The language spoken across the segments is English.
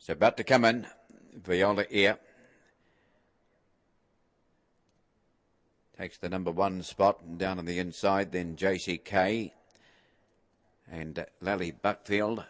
So about to come in, Viola Air. Takes the number 1 spot and down on the inside, then JCK and Lally Buckfield.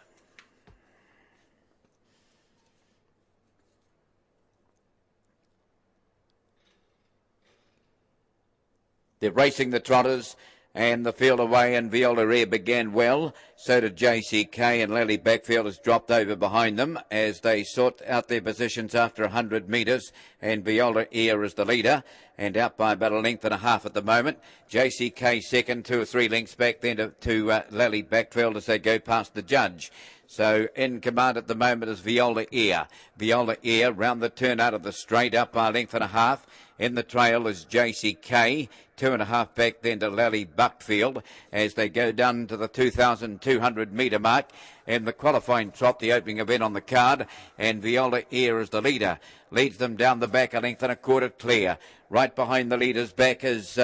They're racing the trotters and the field away, and Viola Air began well. So did JCK, and Lally Buckfield has dropped over behind them as they sort out their positions after 100 metres, and Viola Air is the leader and out by about a length and a half at the moment. JCK second, 2 or 3 lengths back then to Lally Buckfield as they go past the judge. So in command at the moment is Viola Air. Viola Air round the turn out of the straight, up by a length and a half. In the trail is JCK, 2.5 back then to Lally Buckfield as they go down to the 2,200 metre mark. In the qualifying trot, the opening event on the card, and Viola Air is the leader. Leads them down the back a length and a quarter clear. Right behind the leaders back is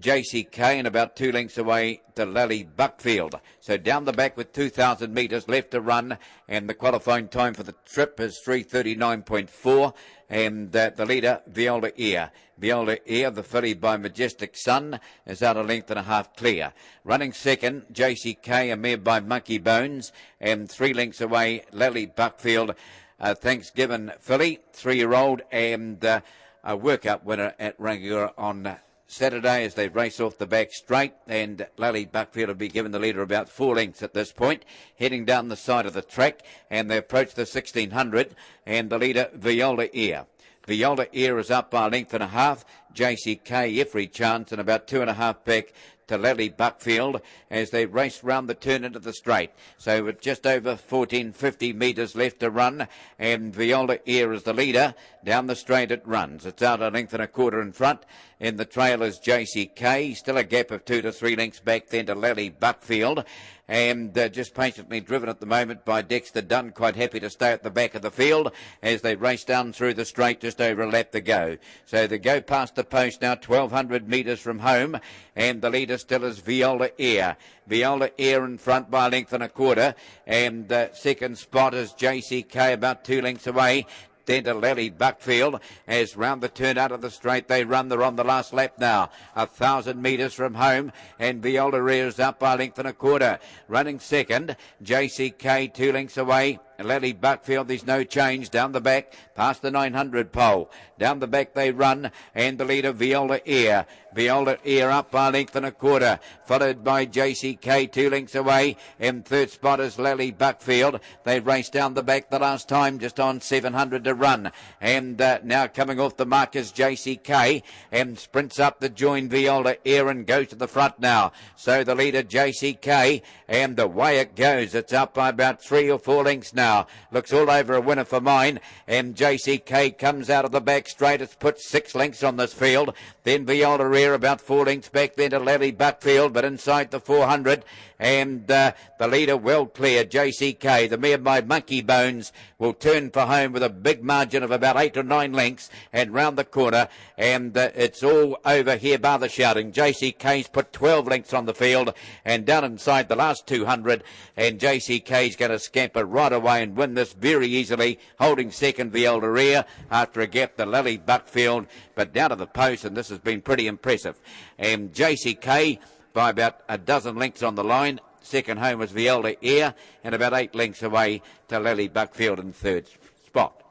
JCK, and about 2 lengths away to Lally Buckfield. So down the back with 2,000 metres left to run, and the qualifying time for the trip is 3:39.4, and the leader, Viola Air. Viola Air, the filly by Majestic Sun, is out a length and a half clear. Running second, JCK, a mare by Monkey Bones, and 3 lengths away, Lally Buckfield, Thanksgiving filly, 3-year-old, and a workup winner at Rangiora on Saturday as they race off the back straight, and Lally Buckfield will be given the leader about 4 lengths at this point, heading down the side of the track, and they approach the 1600, and the leader, Viola Air. Viola Air is up by a length and a half. JCK every chance, and about 2.5 back to Lally Buckfield as they race round the turn into the straight. So with just over 1450 metres left to run, and Viola Air is the leader. Down the straight it runs. It's out a length and a quarter in front. In the trail is JCK, still a gap of 2 to 3 lengths back then to Lally Buckfield. And just patiently driven at the moment by Dexter Dunn, quite happy to stay at the back of the field as they race down through the straight, just over a lap to go. So they go past the post now, 1,200 metres from home, and the leader still is Viola Air. Viola Air in front by a length and a quarter, and second spot is JCK, about 2 lengths away. Then to Lally Buckfield as round the turn out of the straight they run. They're on the last lap now, 1,000 metres from home, and Viola Air is up by a length and a quarter. Running second, JCK 2 lengths away. Lally Buckfield, there's no change. Down the back, past the 900 pole. Down the back they run, and the leader, Viola Air. Viola Air up by a length and a quarter, followed by JCK 2 lengths away. In third spot is Lally Buckfield. They raced down the back the last time, just on 700 to run. And now coming off the mark is JCK, and sprints up to join Viola Air and goes to the front now. So the leader, JCK, and away it goes. It's up by about 3 or 4 lengths now. Looks all over a winner for mine, and JCK comes out of the back straight. It's put 6 lengths on this field. Then Viola Air about 4 lengths back, then to Lally Buckfield, but inside the 400, and the leader well clear, JCK. The mare by Monkey Bones will turn for home with a big margin of about 8 or 9 lengths, and round the corner, and it's all over here by the shouting. JCK's put 12 lengths on the field, and down inside the last 200, and JCK's going to scamper right away and win this very easily, holding second Viola Air after a gap to Lally Buckfield, but down to the post, and this has been pretty impressive. And JCK by about a dozen lengths on the line. Second home was Viola Air, and about 8 lengths away to Lally Buckfield in third spot.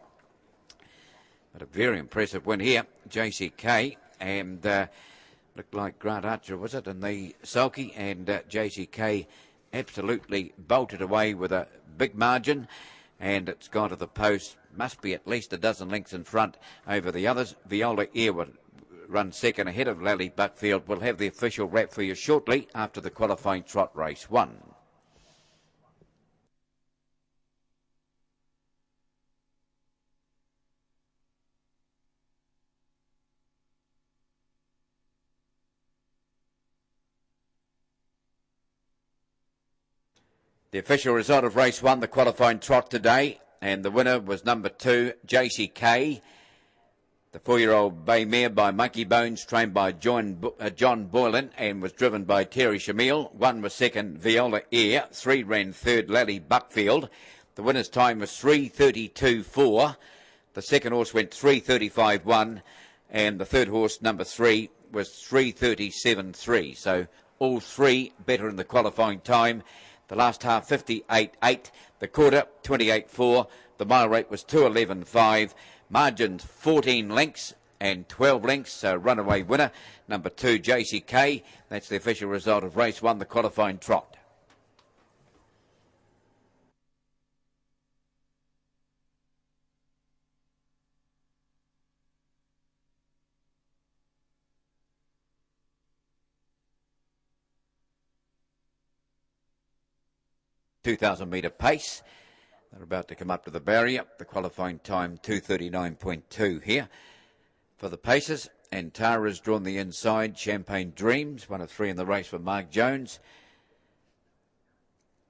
But a very impressive win here, JCK, and looked like Grant Archer, was it, in the sulky, and JCK absolutely bolted away with a big margin, and it's gone to the post. Must be at least a dozen lengths in front over the others. Viola Air would run second ahead of Lally Buckfield. We'll have the official wrap for you shortly after the qualifying trot race 1. The official result of race 1, the qualifying trot today, and the winner was number 2, JCK. The 4-year-old bay mare by Monkey Bones, trained by John Boylan, and was driven by Terry Shamil. 1 was second, Viola Air. 3 ran third, Lally Buckfield. The winner's time was 3:32.4. The second horse went 3:35.1, and the third horse, number 3, was 3:37.3. So all three better in the qualifying time. The last half 58.8. The quarter 28.4. The mile rate was 2:11.5. Margins 14 lengths and 12 lengths. So runaway winner, number 2, JCK. That's the official result of race 1, the qualifying trot. .2,000-metre pace. They're about to come up to the barrier. The qualifying time 2:39.2 here for the paces. And Tara's drawn the inside. Champagne Dreams, 1 of 3 in the race for Mark Jones.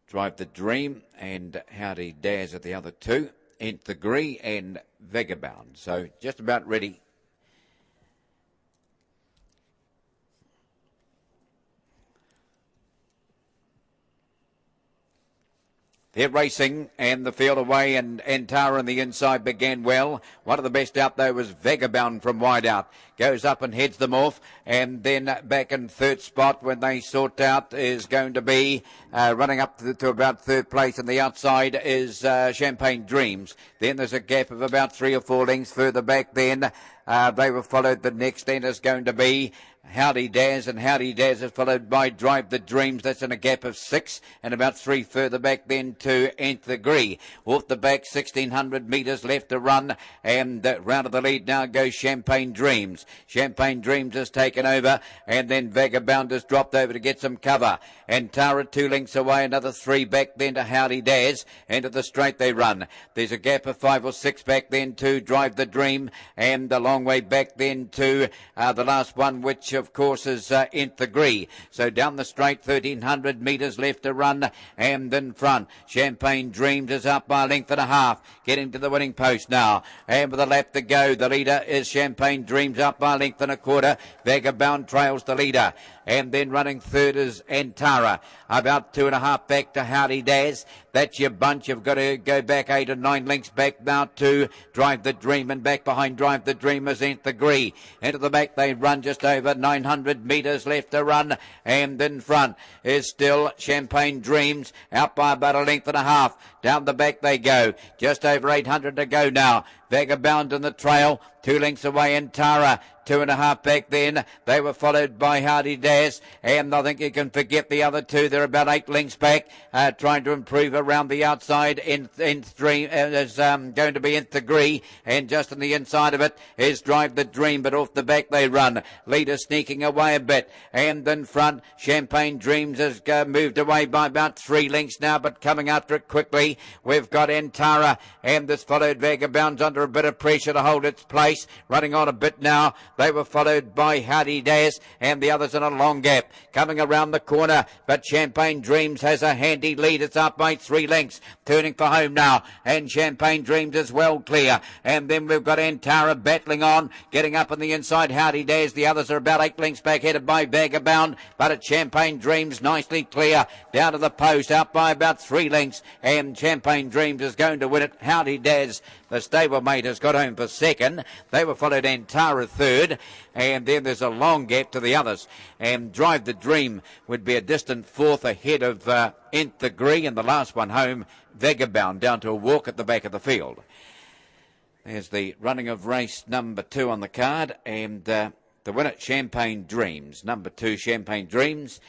Drive the Dream and Howdy Daz at the other 2. Nth Degree and Vagabond. So just about ready. They're racing, and the field away, and Tara on the inside began well. One of the best out, though, was Vagabond from wide out. Goes up and heads them off, and then back in third spot when they sort out is going to be running up to about third place, and the outside is Champagne Dreams. Then there's a gap of about 3 or 4 lengths further back then. They were followed. The next then is going to be Howdy Daz, and Howdy Daz is followed by Drive the Dreams. That's in a gap of 6, and about 3 further back then to Nth Degree. Off the back, 1,600 metres left to run, and round of the lead now goes Champagne Dreams. Champagne Dreams has taken over, and then Vagabond has dropped over to get some cover. And Tara 2 lengths away, another 3 back then to Howdy Daz. Into the straight they run. There's a gap of 5 or 6 back then to Drive the Dream, and a long way back then to the last one, which of course is Nth Degree. So down the straight, 1,300 metres left to run, and in front Champagne Dreams is up by a length and a half, getting to the winning post now, and with a lap to go, the leader is Champagne Dreams up by a length and a quarter. Vagabond trails the leader, and then running third is Antara, about 2.5 back to Howdy Daz. That's your bunch. You've got to go back 8 or 9 lengths back now to Drive the Dream, and back behind Drive the Dream is Nth Degree. Into the back they run, just over 900 metres left to run, and in front is still Champagne Dreams, out by about a length and a half. Down the back they go, just over 800 to go now. Vagabond in the trail, 2 lengths away, and Tara 2.5 back then. They were followed by Howdy Daz, and I think you can forget the other 2. They're about 8 lengths back, trying to improve around the outside. Nth Dream is going to be Nth Degree, and just on the inside of it is Drive the Dream, but off the back they run. Leader sneaking away a bit, and in front Champagne Dreams has moved away by about 3 lengths now, but coming after it quickly we've got Antara, and this followed Vagabond's under a bit of pressure to hold its place, running on a bit now. They were followed by Howdy Daz, and the others in a long gap coming around the corner, but Champagne Dreams has a handy lead. It's up by 3 lengths, turning for home now, and Champagne Dreams is well clear, and then we've got Antara battling on, getting up on the inside. Howdy Daz, the others are about 8 lengths back, headed by Vagabond, but it's Champagne Dreams nicely clear down to the post, out by about 3 lengths, and Champagne Dreams is going to win it. Howdy Daz, the stablemate, has got home for second. They were followed Antara third, and then there's a long gap to the others, and Drive the Dream would be a distant fourth ahead of Nth Degree, and the last one home, Vagabond, down to a walk at the back of the field. There's the running of race number 2 on the card, and the winner, Champagne Dreams. Number 2, Champagne Dreams,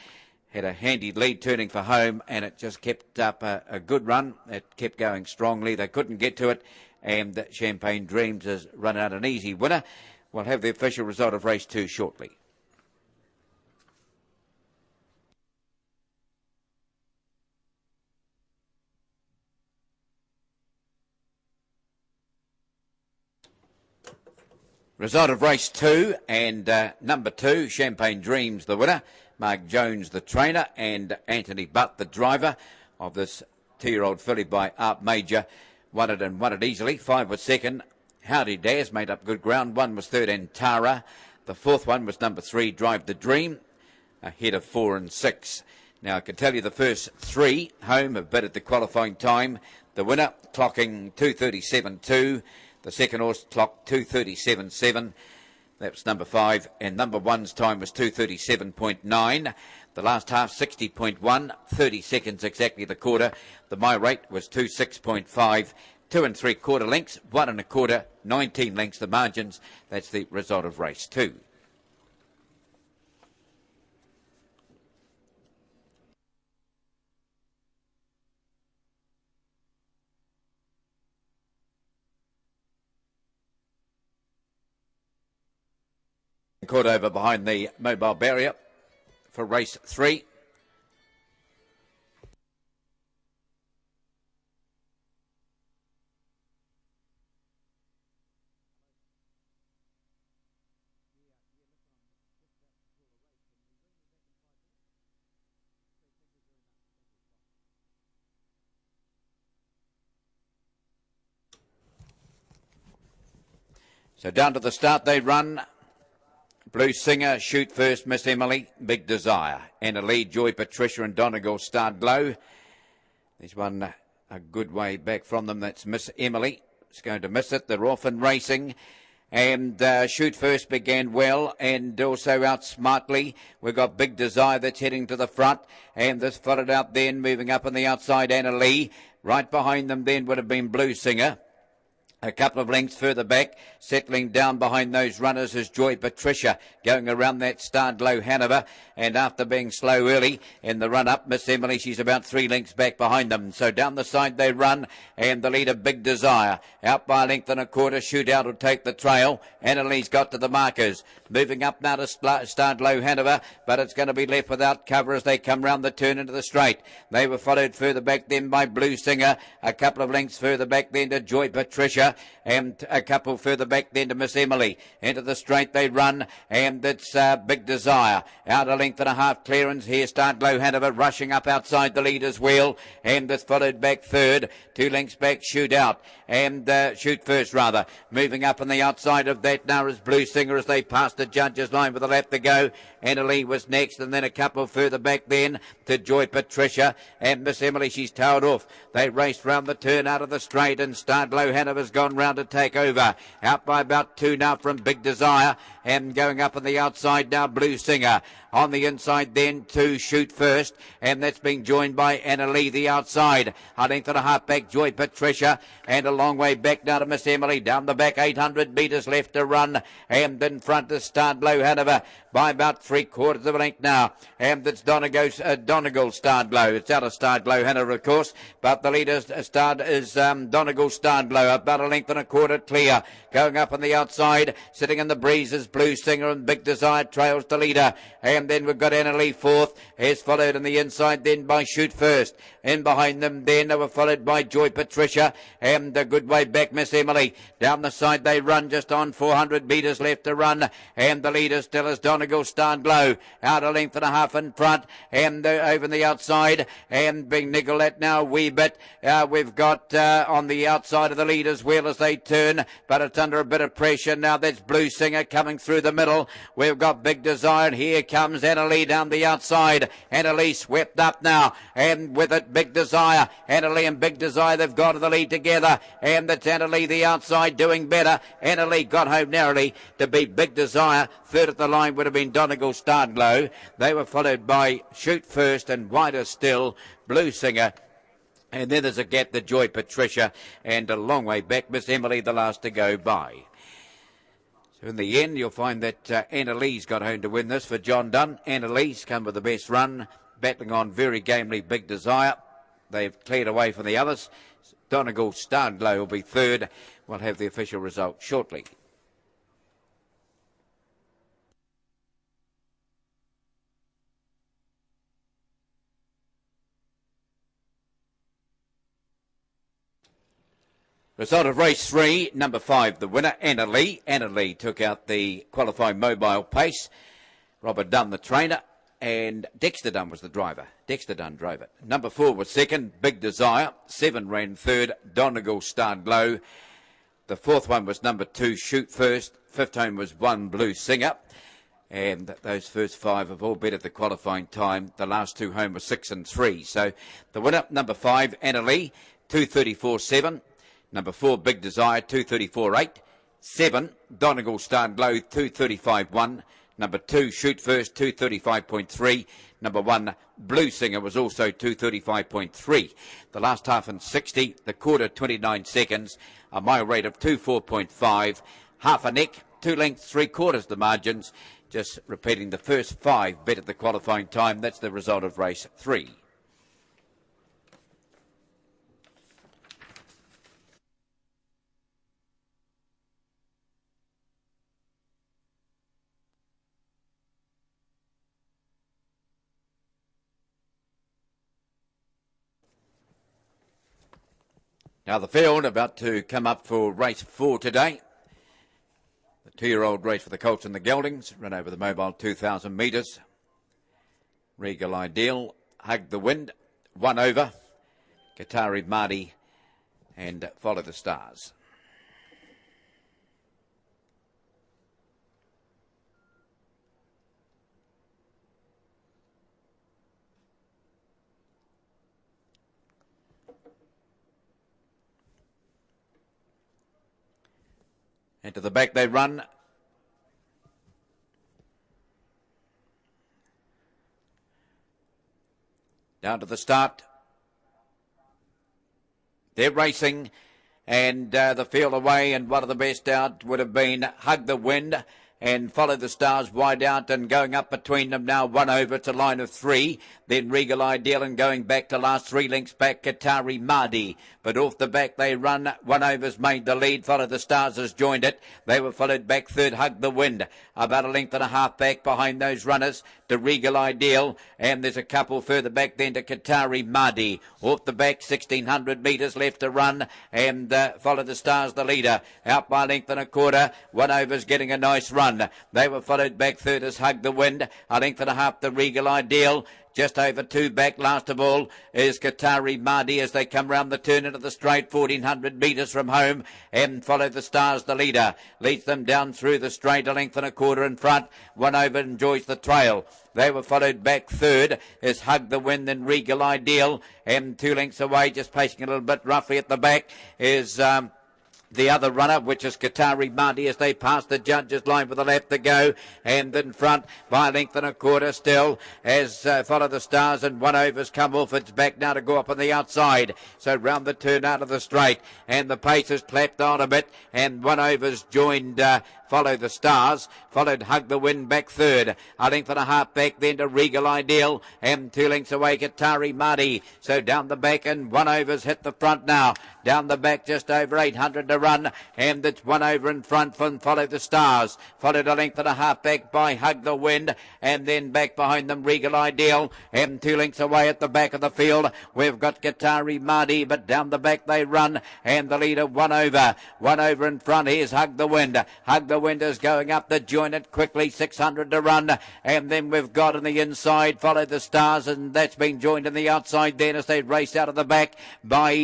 had a handy lead turning for home, and it just kept up a good run. It kept going strongly. They couldn't get to it, and Champagne Dreams has run out an easy winner. We'll have the official result of race 2 shortly. Result of race 2, and number 2, Champagne Dreams, the winner. Mark Jones, the trainer, and Anthony Butt, the driver of this 2-year-old filly by Art Major. Won it and won it easily. 5 was second. Howdy Daz made up good ground. 1 was third, Antara. The fourth one was number 3, Drive the Dream, ahead of 4 and 6. Now, I can tell you the first three home have bid at the qualifying time. The winner clocking 2:37.2. The second horse clocked 2:37.7. That was number 5. And number 1's time was 2:37.9. The last half, 60.1. 30 seconds exactly the quarter. The my rate was 26.5. 2 3/4 lengths, 1 1/4, 19 lengths the margins. That's the result of race 2. Caught over behind the mobile barrier for race 3. So down to the start they run. Blue Singer, Shoot First, Miss Emily, Big Desire. Anna Lee, Joy, Patricia and Donegal Start Glow. There's one a good way back from them. That's Miss Emily. It's going to miss it. They're off and racing. And Shoot First began well and also out smartly. We've got Big Desire that's heading to the front. And this followed out then, moving up on the outside, Anna Lee. Right behind them then would have been Blue Singer. A couple of lengths further back, settling down behind those runners is Joy Patricia, going around that Start Glow Hanover. And after being slow early in the run-up, Miss Emily, she's about 3 lengths back behind them. So down the side they run, and the leader, Big Desire. Out by a length and a quarter, Shootout will take the trail. Annalee's got to the markers. Moving up now to Start Glow Hanover, but it's going to be left without cover as they come round the turn into the straight. They were followed further back then by Blue Singer, a couple of lengths further back then to Joy Patricia, and a couple further back then to Miss Emily. Into the straight they run, and it's Big Desire. Out a length and a half clearance here, Start Glow Hanover rushing up outside the leader's wheel, and it's followed back third. 2 lengths back, Shootout, and Shoot First rather. Moving up on the outside of that now is Blue Singer as they pass the judges' line with a lap to go. Anna Lee was next, and then a couple further back then to Joy Patricia, and Miss Emily, she's tailed off. They raced round the turn out of the straight, and Start Glow Hanover's gone round to take over. Out by about 2 now from Big Desire, and going up on the outside now Blue Singer. On the inside then to Shoot First, and that's being joined by Anna Lee the outside. A length and a half back Joy Patricia, and a long way back now to Miss Emily. Down the back 800 metres left to run, and in front to Start Glow Hanover by about 3/4 of a length now. And it's Donegal Start Glow. It's out of Start Glow Hanover of course, but the leader is Donegal Start Glow, about a length and a quarter clear. Going up on the outside, sitting in the breeze is Blue Singer, and Big Desire trails the leader. And then we've got Anna Lee fourth, is followed on the inside then by Shoot First. In behind them then they were followed by Joy Patricia, and a good way back Miss Emily. Down the side they run, just on 400 metres left to run, and the leader still is Donegal Start Glow. Out a length and a half in front, and over the outside, and being niggled at now a wee bit. We've got on the outside of the leader's wheel as they turn, but it's under a bit of pressure now. That's Blue Singer coming through the middle. We've got Big Desire, and here comes Anna Lee down the outside. Anna Lee swept up now, and with it Big Desire. Anna Lee and Big Desire, they've got to the lead together, and it's Anna Lee the outside doing better. Anna Lee got home narrowly to beat Big Desire. Third at the line would have been Donegal Start Glow. They were followed by Shoot First, and wider still Blue Singer. And then there's a gap to Joy Patricia, and a long way back Miss Emily, the last to go by. So in the end, you'll find that Anna Lee's got home to win this for John Dunn. Anna Lee's come with the best run, battling on very gamely Big Desire. They've cleared away from the others. Donegal Start Glow will be third. We'll have the official result shortly. Result of race 3, number 5, the winner, Anna Lee. Anna Lee took out the qualifying mobile pace. Robert Dunn, the trainer, and Dexter Dunn was the driver. Dexter Dunn drove it. Number 4 was second, Big Desire. 7 ran third, Donegal Start Glow. The fourth one was number 2, Shoot First. Fifth home was 1, Blue Singer. And those first 5 have all bet at the qualifying time. The last 2 home were 6 and 3. So the winner, number 5, Anna Lee, 234.7. Number 4, Big Desire, 234.8. 7, Donegal Star Glow, 235.1. Number 2, Shoot First, 235.3. Number 1, Blue Singer was also 235.3. The last half in 60, the quarter 29 seconds, a mile rate of 24.5. Half a neck, 2 lengths, 3/4 the margins. Just repeating the first 5 bet at the qualifying time. That's the result of race 3. Now the field about to come up for race 4 today. The 2-year-old race for the Colts and the Geldings, run over the mobile 2,000 metres. Regal Ideal, Hug the Wind, 1 over. Qatari Mahdi and Follow the Stars. And to the back they run. Down to the start. They're racing, and the field away, and one of the best out would have been Hug the Wind and Follow the Stars wide out, and going up between them now, 1 over to line of 3. Then Regal Ideal, and going back to last 3 lengths back, Qatari Mahdi. But off the back they run. 1 over's made the lead. Follow the Stars has joined it. They were followed back third, Hug the Wind. About a length and a half back behind those runners to Regal Ideal. And there's a couple further back then to Qatari Mahdi. Off the back, 1,600 metres left to run. And Follow the Stars the leader. Out by a length and a quarter. 1 over's getting a nice run. They were followed back third as Hug the Wind. A length and a half to Regal Ideal. Just over 2 back. Last of all is Qatari Mahdi as they come round the turn into the straight, 1,400 metres from home. And Follow the Stars the leader. Leads them down through the straight, a length and a quarter in front. 1 over enjoys the trail. They were followed back third as Hug the Wind and Regal Ideal. And 2 lengths away, just pacing a little bit roughly at the back, is the other runner, which is Qatari Mahdi, as they pass the judges' line with a lap to go. And in front by a length and a quarter still as Follow the Stars, and 1 over's come off its back now to go up on the outside. So round the turn out of the straight, and the pace has clapped on a bit, and 1 over's joined Follow the Stars, followed Hug the Wind back third. A length and a half back then to Regal Ideal, and 2 lengths away Qatari Mahdi. So down the back, and 1 over's hit the front now. Down the back, just over 800 to run, and it's 1 over in front from Follow the Stars. Followed a length and a half back by Hug the Wind, and then back behind them Regal Ideal, and 2 lengths away at the back of the field. We've got Qatari Mahdi, but down the back they run, and the leader 1 over. 1 over in front, here's Hug the Wind. Hug the Wind is going up the joint quickly, 600 to run, and then we've got on the inside Follow the Stars, and that's been joined on the outside then as they race out of the back by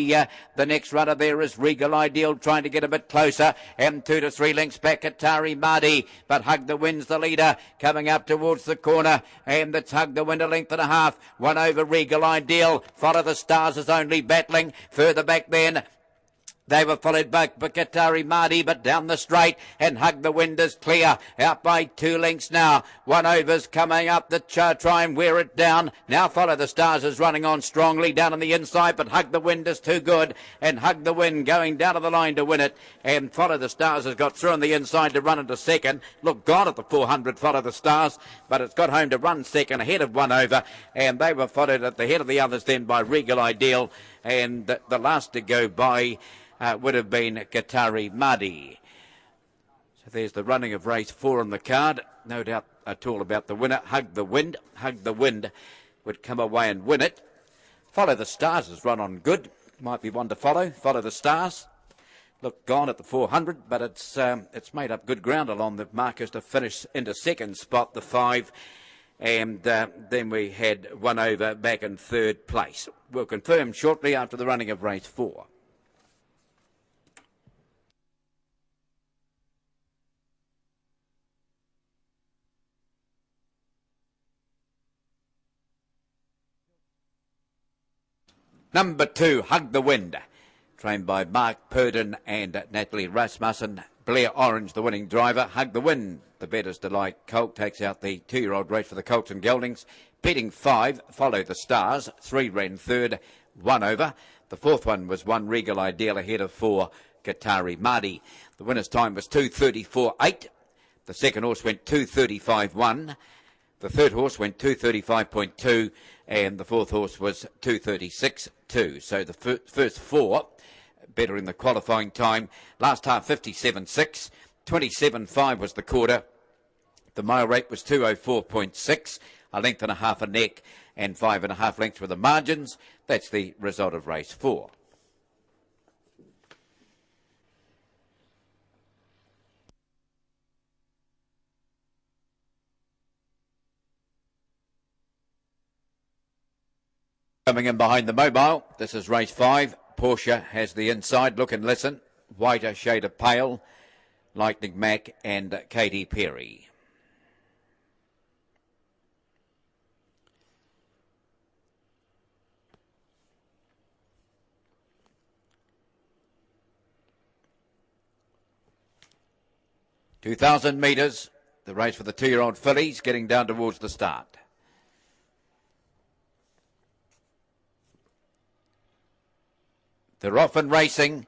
the next runner there is Regal Ideal, trying to get a bit closer, and 2 to 3 lengths back Qatari Mahdi, but Hug the Wind's the leader coming up towards the corner, and it's Hug the Wind a length and a half. 1 over Regal Ideal. Follow the Stars is only battling further back then. They were followed back by Qatari Mahdi, but down the straight, and Hug the Wind is clear. Out by 2 lengths now. 1 over's coming up the try and wear it down. Now Follow the Stars is running on strongly down on the inside, but Hug the Wind is too good. And Hug the Wind going down to the line to win it. And Follow the Stars has got through on the inside to run into second. Look, gone at the 400, Follow the Stars, but it's got home to run second ahead of 1 over. And they were followed at the head of the others then by Regal Ideal. And the last to go by would have been Qatari Mahdi. So there's the running of race 4 on the card. No doubt at all about the winner, Hug the Wind. Hug the Wind would come away and win it. Follow the Stars has run on good. Might be one to follow. Follow the Stars. Look, gone at the 400, but it's made up good ground along the markers to finish into second spot, the 5. And then we had 1 over back in third place. We'll confirm shortly after the running of race 4. Number 2, Hug the Wind, trained by Mark Purden and Natalie Rasmussen. Blair Orange, the winning driver. Hug the Wind, the better's delight. Colt takes out the 2-year-old race for the Colts and Geldings. Beating 5, Follow the Stars. 3 ran third, 1 over. The fourth one was 1 Regal Ideal ahead of 4 Qatari Mahdi. The winner's time was 2:34.8. The second horse went 2:35.1. The third horse went 2:35.2, and the fourth horse was 2:36.2. So the first 4 better in the qualifying time. Last half 57.6, 27.5 was the quarter. The mile rate was 2:04.6, a length and a half a neck, and 5.5 lengths were the margins. That's the result of race 4. Coming in behind the mobile, this is race 5. Porsche has the inside. Look and Listen, Whiter Shade of Pale, Lightning Mac and Katy Perry. (2,000 metres), the race for the 2-year-old fillies, getting down towards the start. They're off and racing.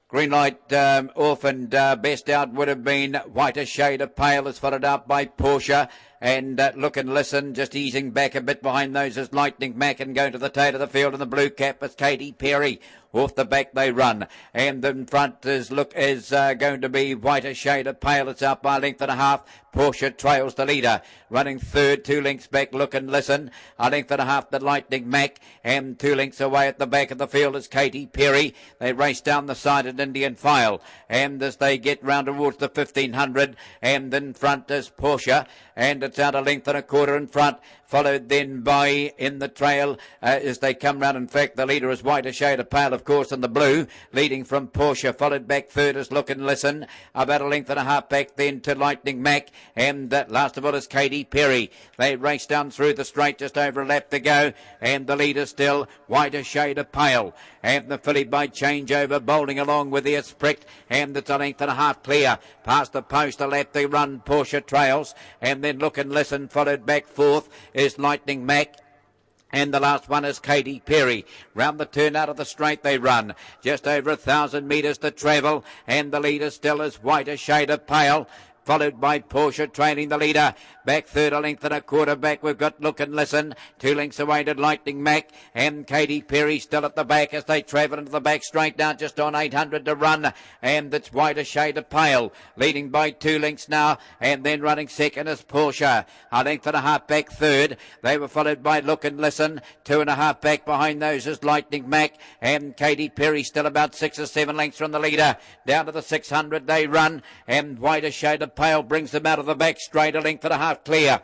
Green light off, and best out would have been Whiter Shade of Pale, is followed out by Porsche. And Look and Listen, just easing back a bit behind those is Lightning Mac, and going to the tail of the field in the blue cap is Katy Perry. Off the back they run, and in front is going to be Whiter Shade of Pale. It's out by a length and a half. Porsche trails the leader, running third, 2 lengths back. Look and Listen, a length and a half the Lightning Mac, and 2 lengths away at the back of the field is Katy Perry. They race down the side at Indian File, and as they get round towards the 1500, and in front is Porsche, and it's out a length and a quarter in front, followed then by in the trail as they come round. In fact, the leader is Whiter Shade of Pale, of course, in the blue, leading from Porsche. Followed back third is Look and Listen, about a length and a half back then to Lightning Mac, and last of all is Katy Perry. They race down through the straight, just over a lap to go, and the leader still Whiter Shade of Pale, and the filly by Changeover bowling along with the Pricked, and it's a length and a half clear past the post. A lap they run, Porsche trails, and then Look and Listen. Followed back fourth is Lightning Mac, and the last one is Katy Perry. Round the turn out of the straight they run, just over 1,000 metres to travel, and the leader still is Whiter Shade of Pale, followed by Porsche trailing the leader. Back third, a length and a quarter back, we've got Look and Listen. 2 lengths away to Lightning Mac, and Katy Perry still at the back as they travel into the back straight now, just on 800 to run. And it's Whiter Shade of Pale, leading by 2 lengths now, and then running second is Porsche. A length and a half back third. They were followed by Look and Listen. 2.5 back behind those is Lightning Mac, and Katy Perry still about 6 or 7 lengths from the leader. Down to the 600 they run, and Whiter Shade of Pale brings them out of the back straight, a length and a half clear.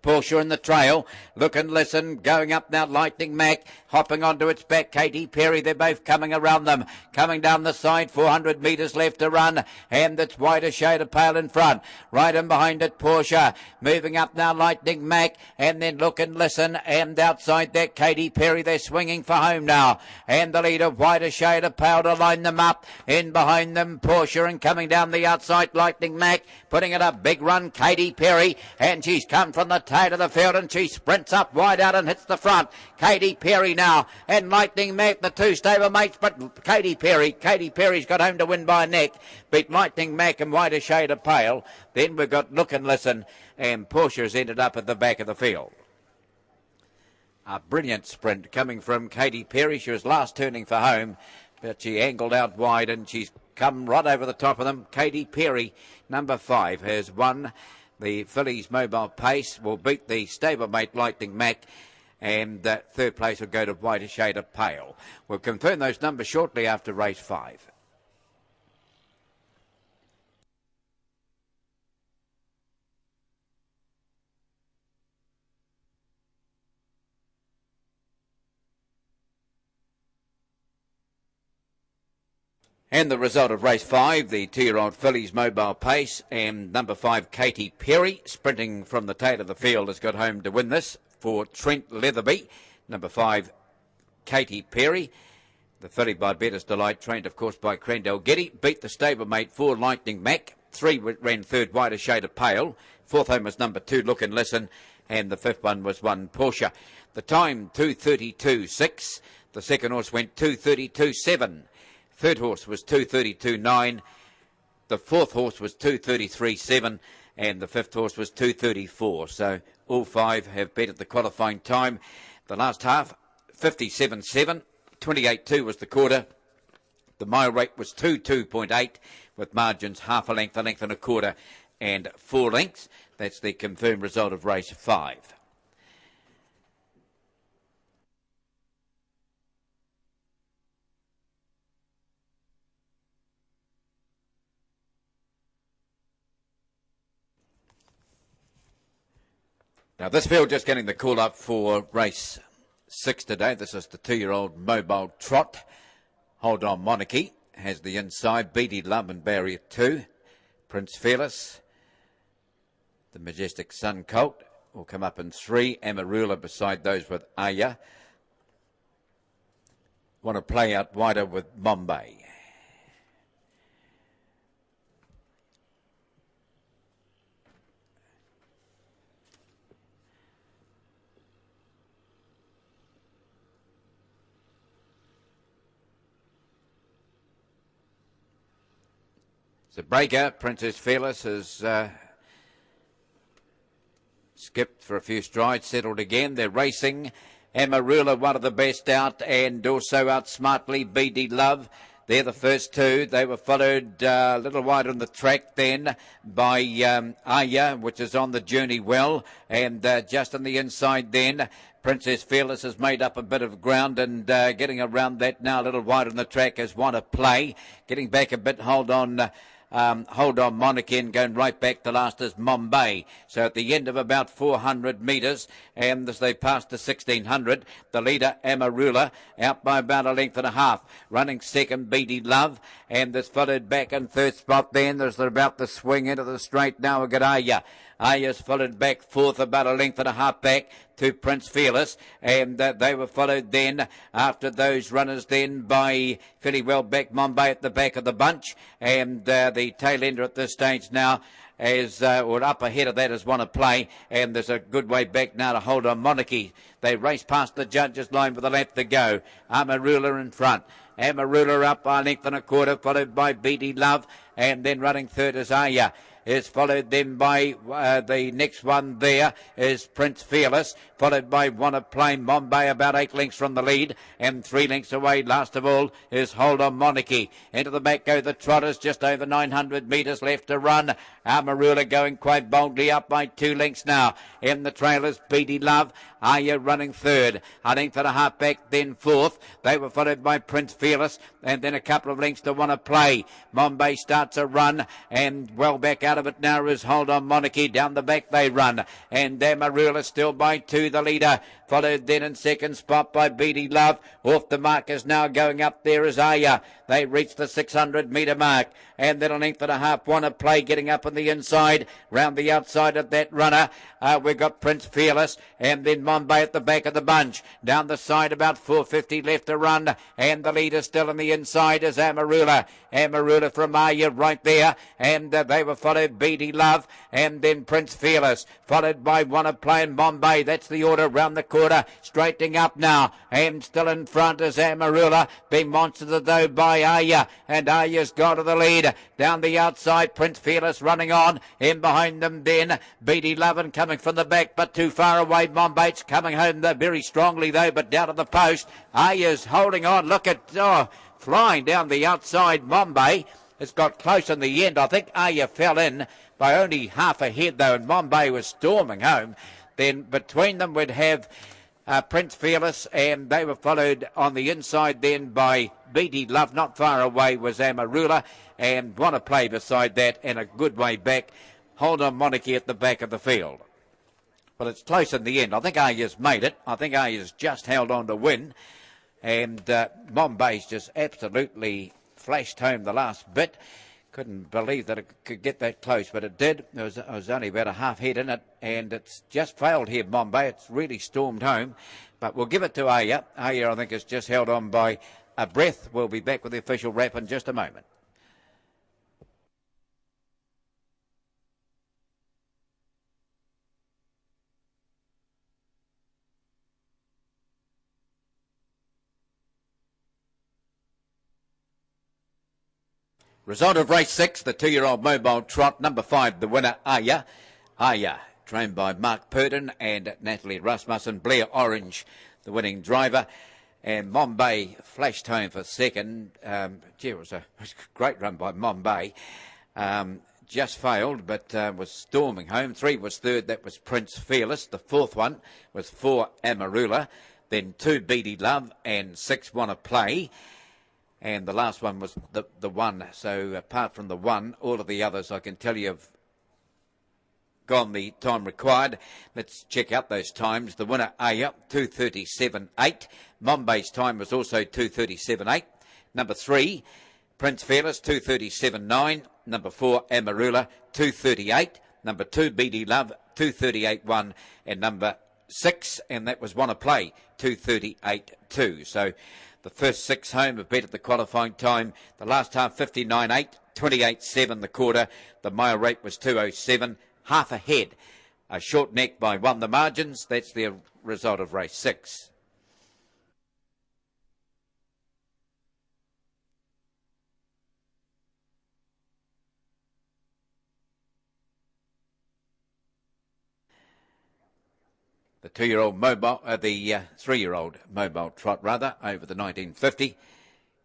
Porsche in the trail. Look and Listen going up now. Lightning Mac hopping onto its back. Katy Perry, they're both coming around them. Coming down the side, 400 metres left to run, and it's Whiter Shade of Pale in front. Right in behind it, Porsche. Moving up now, Lightning Mac, and then Look and Listen, and outside that, Katy Perry. They're swinging for home now, and the leader, Whiter Shade of Pale, to line them up. In behind them, Porsche, and coming down the outside, Lightning Mac, putting it up, big run, Katy Perry, and she's come from the tail of the field, and she sprints up wide out and hits the front. Katy Perry now, and Lightning Mac, the 2 stable mates, but Katy Perry's got home to win by a neck. Beat Lightning Mac and Whiter Shade of Pale. Then we've got Look and Listen, and Porsche's ended up at the back of the field. A brilliant sprint coming from Katy Perry. She was last turning for home, but she angled out wide, and she's come right over the top of them. Katy Perry, number 5, has won. The fillies Mobile Pace will beat the stablemate Lightning Mac, and third place will go to Whiter Shade of Pale. We'll confirm those numbers shortly after race 5. And the result of race 5, the 2-year-old fillies Mobile Pace, and number 5 Katy Perry, sprinting from the tail of the field, has got home to win this for Trent Leatherby. Number 5 Katy Perry. The filly by Better's Delight, trained, of course, by Crandell Getty, beat the stablemate 4 Lightning Mac. 3 ran third, Whiter Shade of Pale. Fourth home was number 2, Look and Listen. And the fifth one was 1, Porsche. The time, 2:32.6. The second horse went 2:32.7. Third horse was 2:32.9. The fourth horse was 2:33.7. And the fifth horse was 2:34. So all 5 have bet at the qualifying time. The last half, 57.7. 28.2 was the quarter. The mile rate was 2.8 with margins half a length and a quarter, and 4 lengths. That's the confirmed result of race 5. Now this field just getting the call up for race 6 today. This is the 2-year-old Mobile Trot. Hold On Monarchy has the inside. Beatty Love and Barrier 2. Prince Fearless. The Majestic Sun Colt will come up in 3. Amarula beside those with Aya. Want to play out wider with Bombay. The breaker, Princess Fearless, has skipped for a few strides, settled again. They're racing. Amarula, one of the best out, and also out smartly, BD Love. They're the first 2. They were followed a little wider on the track then by Aya, which is on the journey well. And just on the inside then, Princess Fearless has made up a bit of ground and getting around that now a little wider on the track as Want to Play. Getting back a bit, Hold On Monarchy, and going right back to last is Bombay. So at the end of about 400 metres, and as they pass the 1600, the leader Amarula out by about a length and a half. Running second, Beatty Love, and there's followed back in third spot then. There's about the swing into the straight now. We've got Aya. Aya's followed back fourth, about a length and a half back to Prince Fearless, and they were followed then after those runners then by fairly well back Bombay at the back of the bunch, and the tail ender at this stage now is or up ahead of that is Want to Play, and there's a good way back now to Hold On Monarchy. They race past the judges' line with a lap to go. Amarula in front. Amarula up by a length and a quarter, followed by Beatty Love, and then running third is Aya. Is followed then by the next one there is Prince Fearless, followed by Want to Play. Bombay about 8 lengths from the lead, and 3 lengths away last of all is Hold On Monarchy. Into the back go the Trotters, just over 900 metres left to run. Amarula going quite boldly up by 2 lengths now. In the trailers, Beatty Love. Aya running third, a length and a half back, then fourth. They were followed by Prince Fearless, and then a couple of lengths to Want to Play. Bombay starts a run, and well back out of it now is Hold On Monarchy. Down the back they run, and Amarula still by 2, the leader. Followed then in second spot by Beatty Love. Off the mark is now going up there is Aya. They reach the 600 metre mark, and then a length and a half Want to Play getting up on the inside. Round the outside of that runner, we've got Prince Fearless, and then Bombay at the back of the bunch. Down the side about 450 left to run, and the leader still on the inside is Amarula. Amarula from Aya right there, and they were followed Beatty Love, and then Prince Fearless, followed by Want to Play and Bombay. That's the order round the quarter, straightening up now, and still in front is Amarula, being monstered though by Aya, and Aya's got to the lead. Down the outside, Prince Fearless running on, in behind them then Beatty Love, and coming from the back but too far away Bombay's coming home very strongly though, but down to the post. Aya's holding on. Look at flying down the outside. Bombay has got close in the end. I think Aya fell in by only half a head though, and Bombay was storming home. Then between them we'd have Prince Fearless, and they were followed on the inside then by Beatty Love. Not far away was Amarula, and Want to Play beside that, and a good way back Hold On Monarchy at the back of the field. Well, it's close in the end. I think Aya's made it. I think Aya's just held on to win, and Bombay's just absolutely flashed home the last bit. Couldn't believe that it could get that close, but it did. There was only about a half head in it, and it's just failed here, Bombay. It's really stormed home, but we'll give it to Aya. Aya, I think, is just held on by a breath. We'll be back with the official wrap in just a moment. Result of race 6, the 2-year-old mobile trot, number 5, the winner, Aya. Aya, trained by Mark Purden and Natalie Rasmussen. Blair Orange, the winning driver. And Bombay flashed home for second. It was a great run by Bombay. Just failed, but was storming home. 3 was third, that was Prince Fearless. The 4th one was 4, Amarula. Then 2, Beady Love, and 6, Wanna Play. And the last one was the 1. So apart from the 1, all of the others, I can tell you, have gone the time required. Let's check out those times. The winner, Aya, 2:37.8. Bombay's time was also 2:37.8. Number 3, Prince Fearless, 2:37.9. Number 4, Amarula, 2:38. Number 2, Beady Love, 2:38.1. And number 6, and that was Wanna Play, 2:38.2. So the first 6 home have beaten the qualifying time. The last half, 59.8, 28.7 the quarter. The mile rate was 2:07, half ahead. A short neck by 1 the margins. That's the result of race 6. The 2-year-old mobile, the 3-year-old mobile trot rather, over the 1950.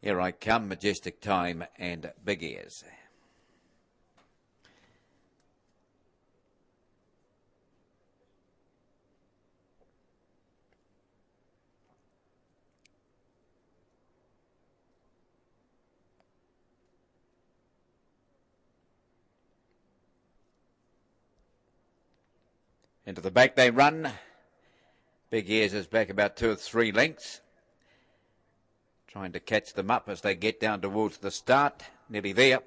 Here I Come, Majestic Time, and Big Ears. Into the back they run. Big Ears is back about 2 or 3 lengths. Trying to catch them up as they get down towards the start. Nearly there.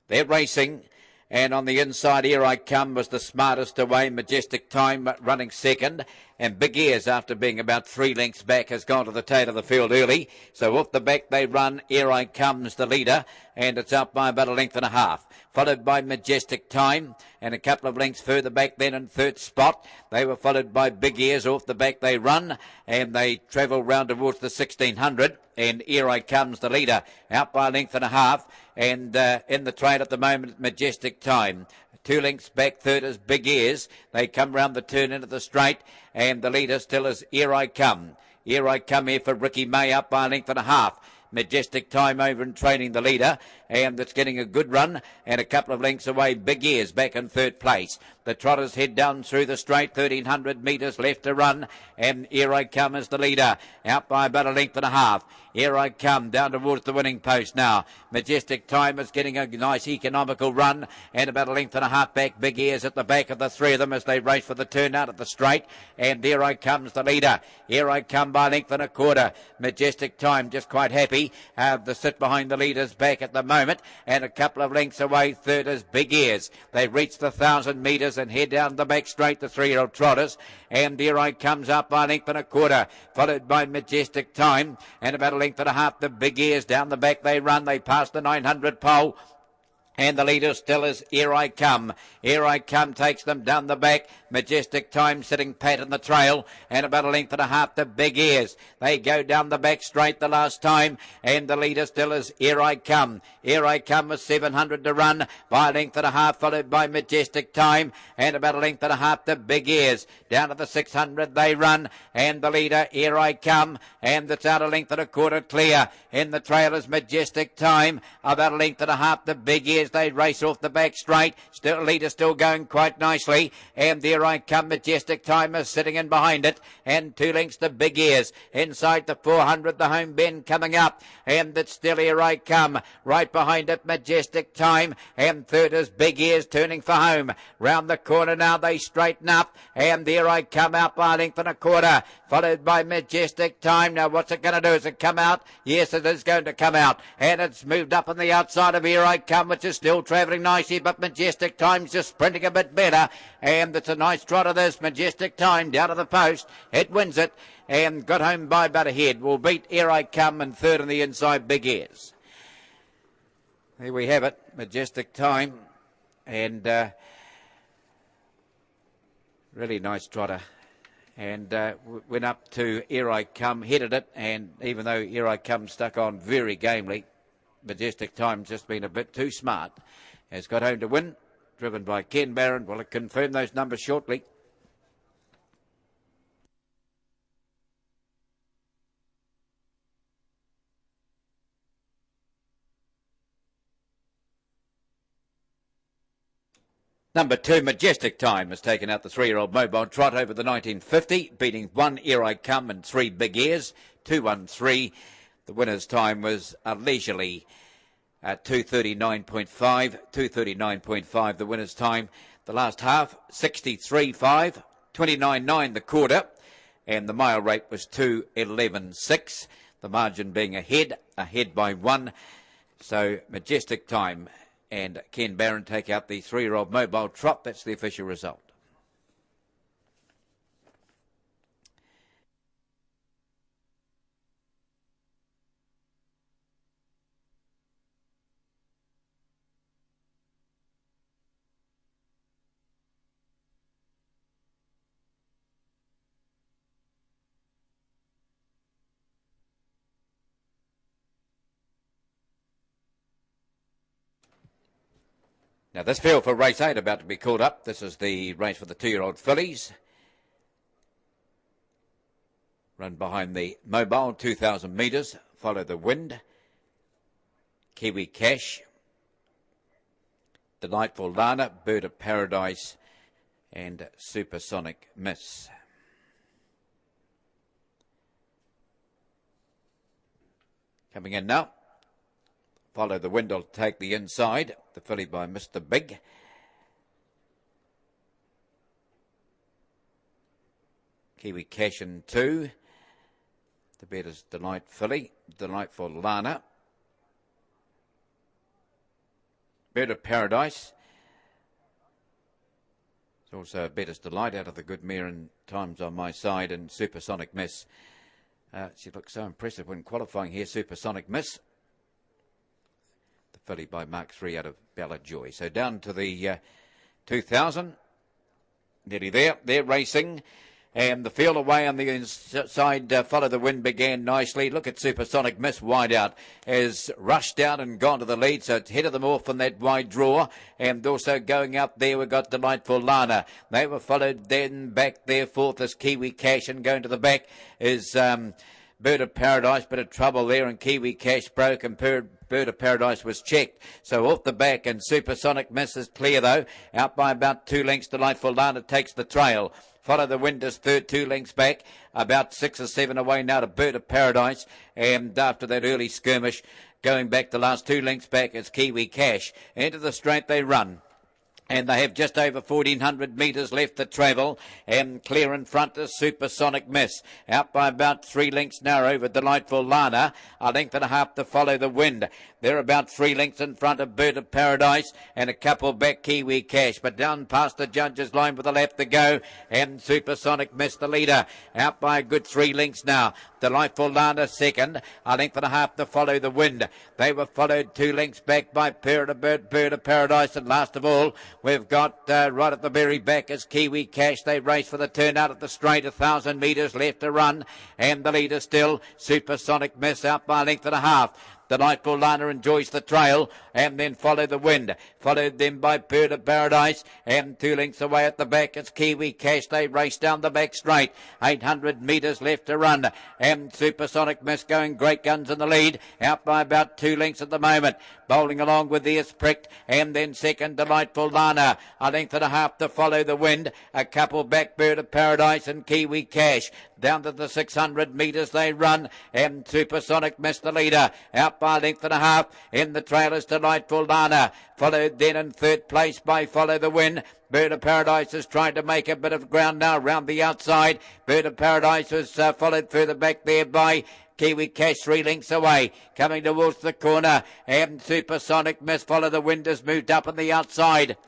They're racing. And on the inside, Here I Come was the smartest away. Majestic Time running second. And Big Ears, after being about 3 lengths back, has gone to the tail of the field early. So off the back they run. Here I Come's the leader. And it's out by about 1.5 lengths. Followed by Majestic Time. And a couple of lengths further back then in 3rd spot. They were followed by Big Ears. Off the back they run. And they travel round towards the 1600. And Here I Come's the leader. Out by 1.5 lengths. And in the trail at the moment, Majestic Time. 2 lengths back, third is Big Ears. They come round the turn into the straight, and the leader still is Here I Come. Here I Come here for Ricky May, up by 1.5 lengths. Majestic Time over and training the leader, and it's getting a good run, and a couple of lengths away, Big Ears back in 3rd place. The trotters head down through the straight, 1,300 metres left to run, and Here I Come is the leader, out by about 1.5 lengths. Here I Come down towards the winning post now. Majestic Time is getting a nice economical run, and about 1.5 lengths back, Big Ears at the back of the 3 of them as they race for the turn out at the straight, and Here I Come's the leader. Here I Come by 1.25 lengths. Majestic Time just quite happy. The sit behind the leaders back at the moment, and a couple of lengths away, third is Big Ears. They reach the 1,000 metres and head down the back straight, the 3-year-old trotters, and Here I Comes up by 1.25 lengths, followed by Majestic Time, and about 1.5 lengths the Big Ears. Down the back they run. They pass the 900 pole. And the leader still is Here I Come. Here I Come takes them down the back. Majestic Time sitting pat in the trail. And about 1.5 lengths to Big Ears. They go down the back straight the last time. And the leader still is Here I Come. Here I Come with 700 to run. By 1.5 lengths followed by Majestic Time. And about 1.5 lengths to Big Ears. Down to the 600 they run. And the leader Here I Come. And it's out 1.25 lengths clear. In the trail is Majestic Time. About 1.5 lengths to Big Ears. They race off the back straight. Still leader still going quite nicely. And Here Here I Come, Majestic Time is sitting in behind it, and 2 lengths to Big Ears. Inside the 400, the home bend coming up, and it's still Here I Come. Right behind it, Majestic Time, and third is Big Ears turning for home. Round the corner now they straighten up, and Here I Come out by a length and a quarter, followed by Majestic Time. Now what's it going to do? Is it come out? Yes, it is going to come out, and it's moved up on the outside of Here I Come, which is still travelling nicely, but Majestic Time's just sprinting a bit better, and it's a nice trot of this. Majestic Time down to the post, it wins it, and got home by about a head. Will beat Here I Come, and third on the inside, Big Ears. There we have it, Majestic Time, and really nice trotter, and went up to Here I Come, headed it, and even though Here I Come stuck on very gamely, Majestic Time's just been a bit too smart. Has got home to win, driven by Ken Barron. Will it confirm those numbers shortly? Number 2, Majestic Time, has taken out the 3-year-old mobile trot over the 1950, beating 1 Here I Come and 3 Big Ears, 2-1-3. The winner's time was a leisurely 2:39.5, 2:39.5 the winner's time. The last half, 63.5, 29.9 the quarter, and the mile rate was 2:11.6. The margin being ahead by 1. So Majestic Time and Ken Barron take out the 3-year-old mobile trot. That's the official result. Now this field for race 8 about to be called up. This is the race for the 2-year-old fillies. Run behind the mobile, 2,000 metres. Follow the Wind. Kiwi Cash. Delightful Lana, Bird of Paradise, and Supersonic Miss. Coming in now. Follow the Wind will take the inside. The filly by Mr. Big. Kiwi Cash in 2. The bet is Delight Filly. Delightful Lana. Bird of Paradise. It's also a bet is Delight out of the good mare and Times on My Side, and Supersonic Miss. She looks so impressive when qualifying here, Supersonic Miss. Filly by Mark 3 out of Ballad Joy. So down to the 2,000. Nearly there. They're racing. And the field away on the inside, Follow the Wind began nicely. Look at Supersonic Miss wide out. Has rushed out and gone to the lead. So it's headed them off on that wide draw. And also going up there, we've got Delightful Lana. They were followed then back there. Fourth is Kiwi Cash. And going to the back is Bird of Paradise. Bit of trouble there. And Kiwi Cash broke, and Bird of Paradise was checked. So off the back, and Supersonic Miss is clear though. Out by about 2 lengths. Delightful Lana takes the trail. Follow the Wind is third, 2 lengths back. About 6 or 7 away now to Bird of Paradise. And after that early skirmish, going back the last 2 lengths back is Kiwi Cash. Into the straight they run. And they have just over 1,400 metres left to travel. And clear in front is Supersonic Miss. Out by about 3 lengths now over Delightful Lana. A length and a half to Follow the Wind. They're about 3 lengths in front of Bird of Paradise. And a couple back Kiwi Cash. But down past the judges' line with a lap to go. And Supersonic Miss the leader. Out by a good 3 lengths now. Delightful Lana second. A length and a half to Follow the Wind. They were followed 2 lengths back by Bird of Paradise. And last of all, we've got right at the very back is Kiwi Cash. They race for the turn out at the straight. 1,000 metres left to run. And the leader still, Supersonic Miss, out by a length and a half. Delightful Lana enjoys the trail, and then Follow the Wind. Followed then by Bird of Paradise, and 2 lengths away at the back. It's Kiwi Cash. They race down the back straight. 800 metres left to run. And Supersonic Miss going great guns in the lead, out by about 2 lengths at the moment. Bowling along with Ears Pricked, and then second Delightful Lana. A length and a half to Follow the Wind. A couple back, Bird of Paradise and Kiwi Cash. Down to the 600 metres they run, and Supersonic Miss the leader, out by a length and a half. In the trail is Delightful Lana, followed then in third place by Follow the Wind. Bird of Paradise is trying to make a bit of ground now round the outside. Bird of Paradise was followed further back there by Kiwi Cash 3 lengths away, coming towards the corner, and Supersonic Miss Follow the Wind has moved up on the outside.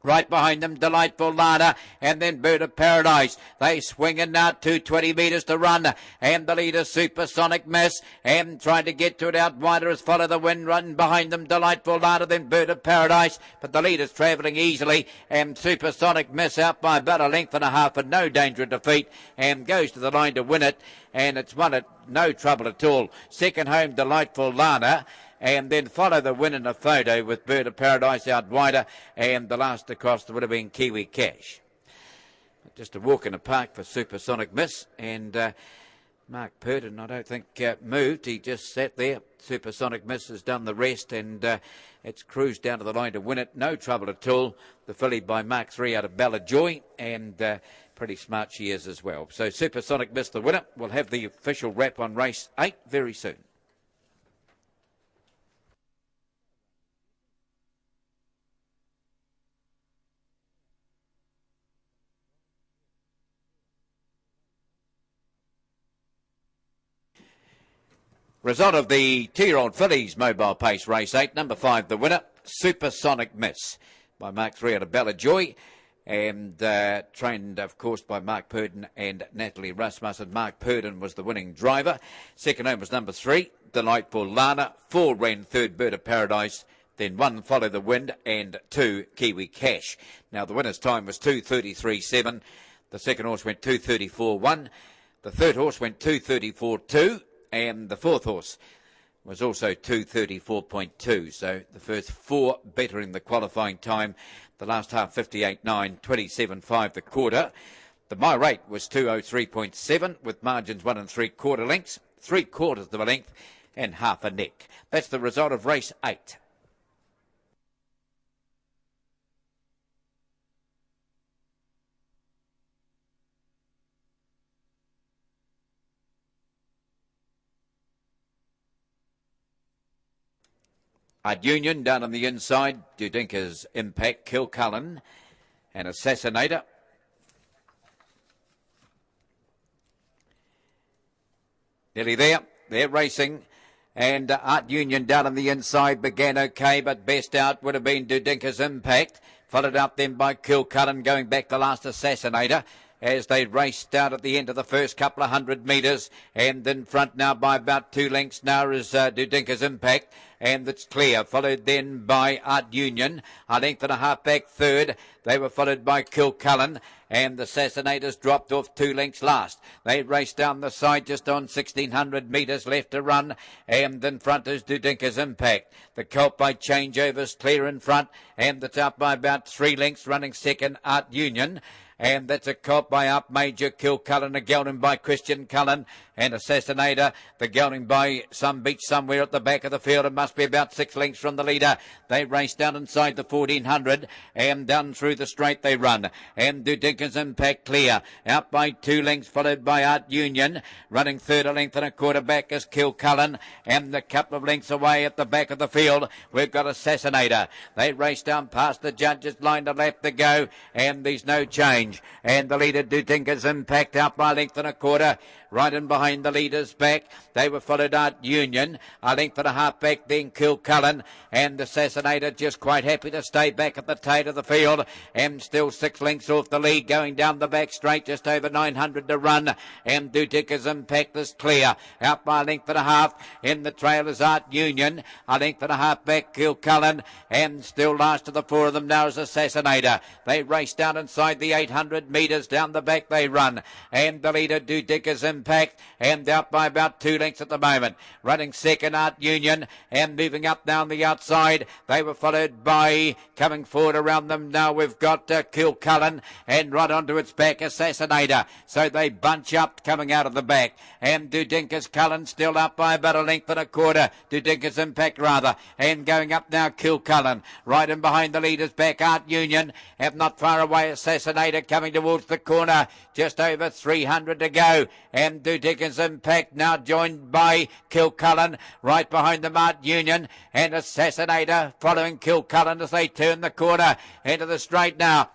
Right behind them, Delightful Lana, and then Bird of Paradise. They swing in now, 220 metres to run, and the leader, Supersonic Miss, and trying to get to it out wider as Follow the Wind. Run behind them, Delightful Lana, then Bird of Paradise, but the leader's travelling easily, and Supersonic Miss out by about a length and a half, and no danger of defeat, and goes to the line to win it, and it's won at no trouble at all. Second home, Delightful Lana, and then Follow the Wind in a photo with Bird of Paradise out wider, and the last across would have been Kiwi Cash. Just a walk in the park for Supersonic Miss, and Mark Purden, I don't think, moved. He just sat there. Supersonic Miss has done the rest, and it's cruised down to the line to win it. No trouble at all. The filly by Mark 3 out of Ballajoy, and pretty smart she is as well. So Supersonic Miss the winner. We'll have the official wrap on race 8 very soon. Result of the 2-year-old fillies mobile pace race 8, number 5 the winner, Supersonic Miss by Mark 3 out of Ballajoy, and trained of course by Mark Purden and Natalie Rasmussen. Mark Purden was the winning driver. Second home was number 3, Delightful Lana. 4 ran third, Bird of Paradise. Then 1 Follow the Wind, and 2 Kiwi Cash. Now the winner's time was 2:33.7. The second horse went 2:34.1. The third horse went 2:34.2. And the fourth horse was also 2:34.2. So the first 4 better in the qualifying time. The last half 58.9, 27.5 the quarter. The my rate was 2:03.7 with margins 1 3/4 lengths, 3/4 of a length, and half a neck. That's the result of race 8. Art Union down on the inside, Dudinka's Impact, Kilcullen and Assassinator. Nearly there, they're racing, and Art Union down on the inside began okay, but best out would have been Dudinka's Impact, followed up then by Kilcullen going back the last Assassinator, as they raced out at the end of the first couple of 100 metres, and in front now by about 2 lengths now is Dudinka's Impact, and it's clear, followed then by Art Union, a length and a half back third. They were followed by Kilcullen, and the Assassinators dropped off 2 lengths last. They raced down the side just on 1,600 metres left to run, and in front is Dudinka's Impact. The Colt by Changeover's clear in front, and it's up by about 3 lengths, running second Art Union. And that's a Colt by Up Major, Kilcullen, a gelding by Christian Cullen, and Assassinator, the gelding by Some Beach somewhere at the back of the field. It must be about 6 lengths from the leader. They race down inside the 1,400, and down through the straight they run. And Dudinka's Impact clear, out by 2 lengths, followed by Art Union. Running third a length and a quarter back is Kilcullen, and a couple of lengths away at the back of the field, we've got Assassinator. They race down past the judges' line to left to go, and there's no change. And the leader, Dudinka's Impact, out by a length and a quarter. Right in behind the leader's back. They were followed Art Union, a length and a half back, then Kilcullen, and Assassinator just quite happy to stay back at the tail of the field, and still 6 lengths off the lead, going down the back straight, just over 900 to run, and Dudinka's Impact is clear, out by a length and a half. In the trail is Art Union, a length and a half back, Kilcullen, and still last of the 4 of them now is Assassinator. They race down inside the 800 metres, down the back they run, and the leader, Dudinka's Impact, and out by about 2 lengths at the moment. Running second, Art Union, and moving up down the outside. They were followed by, coming forward around them now, we've got Kilcullen, and right onto its back, Assassinator. So they bunch up coming out of the back. And Dudinka's Cullen still up by about a length and a quarter. Dudinka's Impact rather. And going up now, Kilcullen. Right in behind the leaders back, Art Union. Have not far away, Assassinator coming towards the corner. Just over 300 to go. And Dudinka's Impact now joined by Kilcullen. Right behind them, Art Union. And Assassinator following Kilcullen as they turn the corner into the straight now.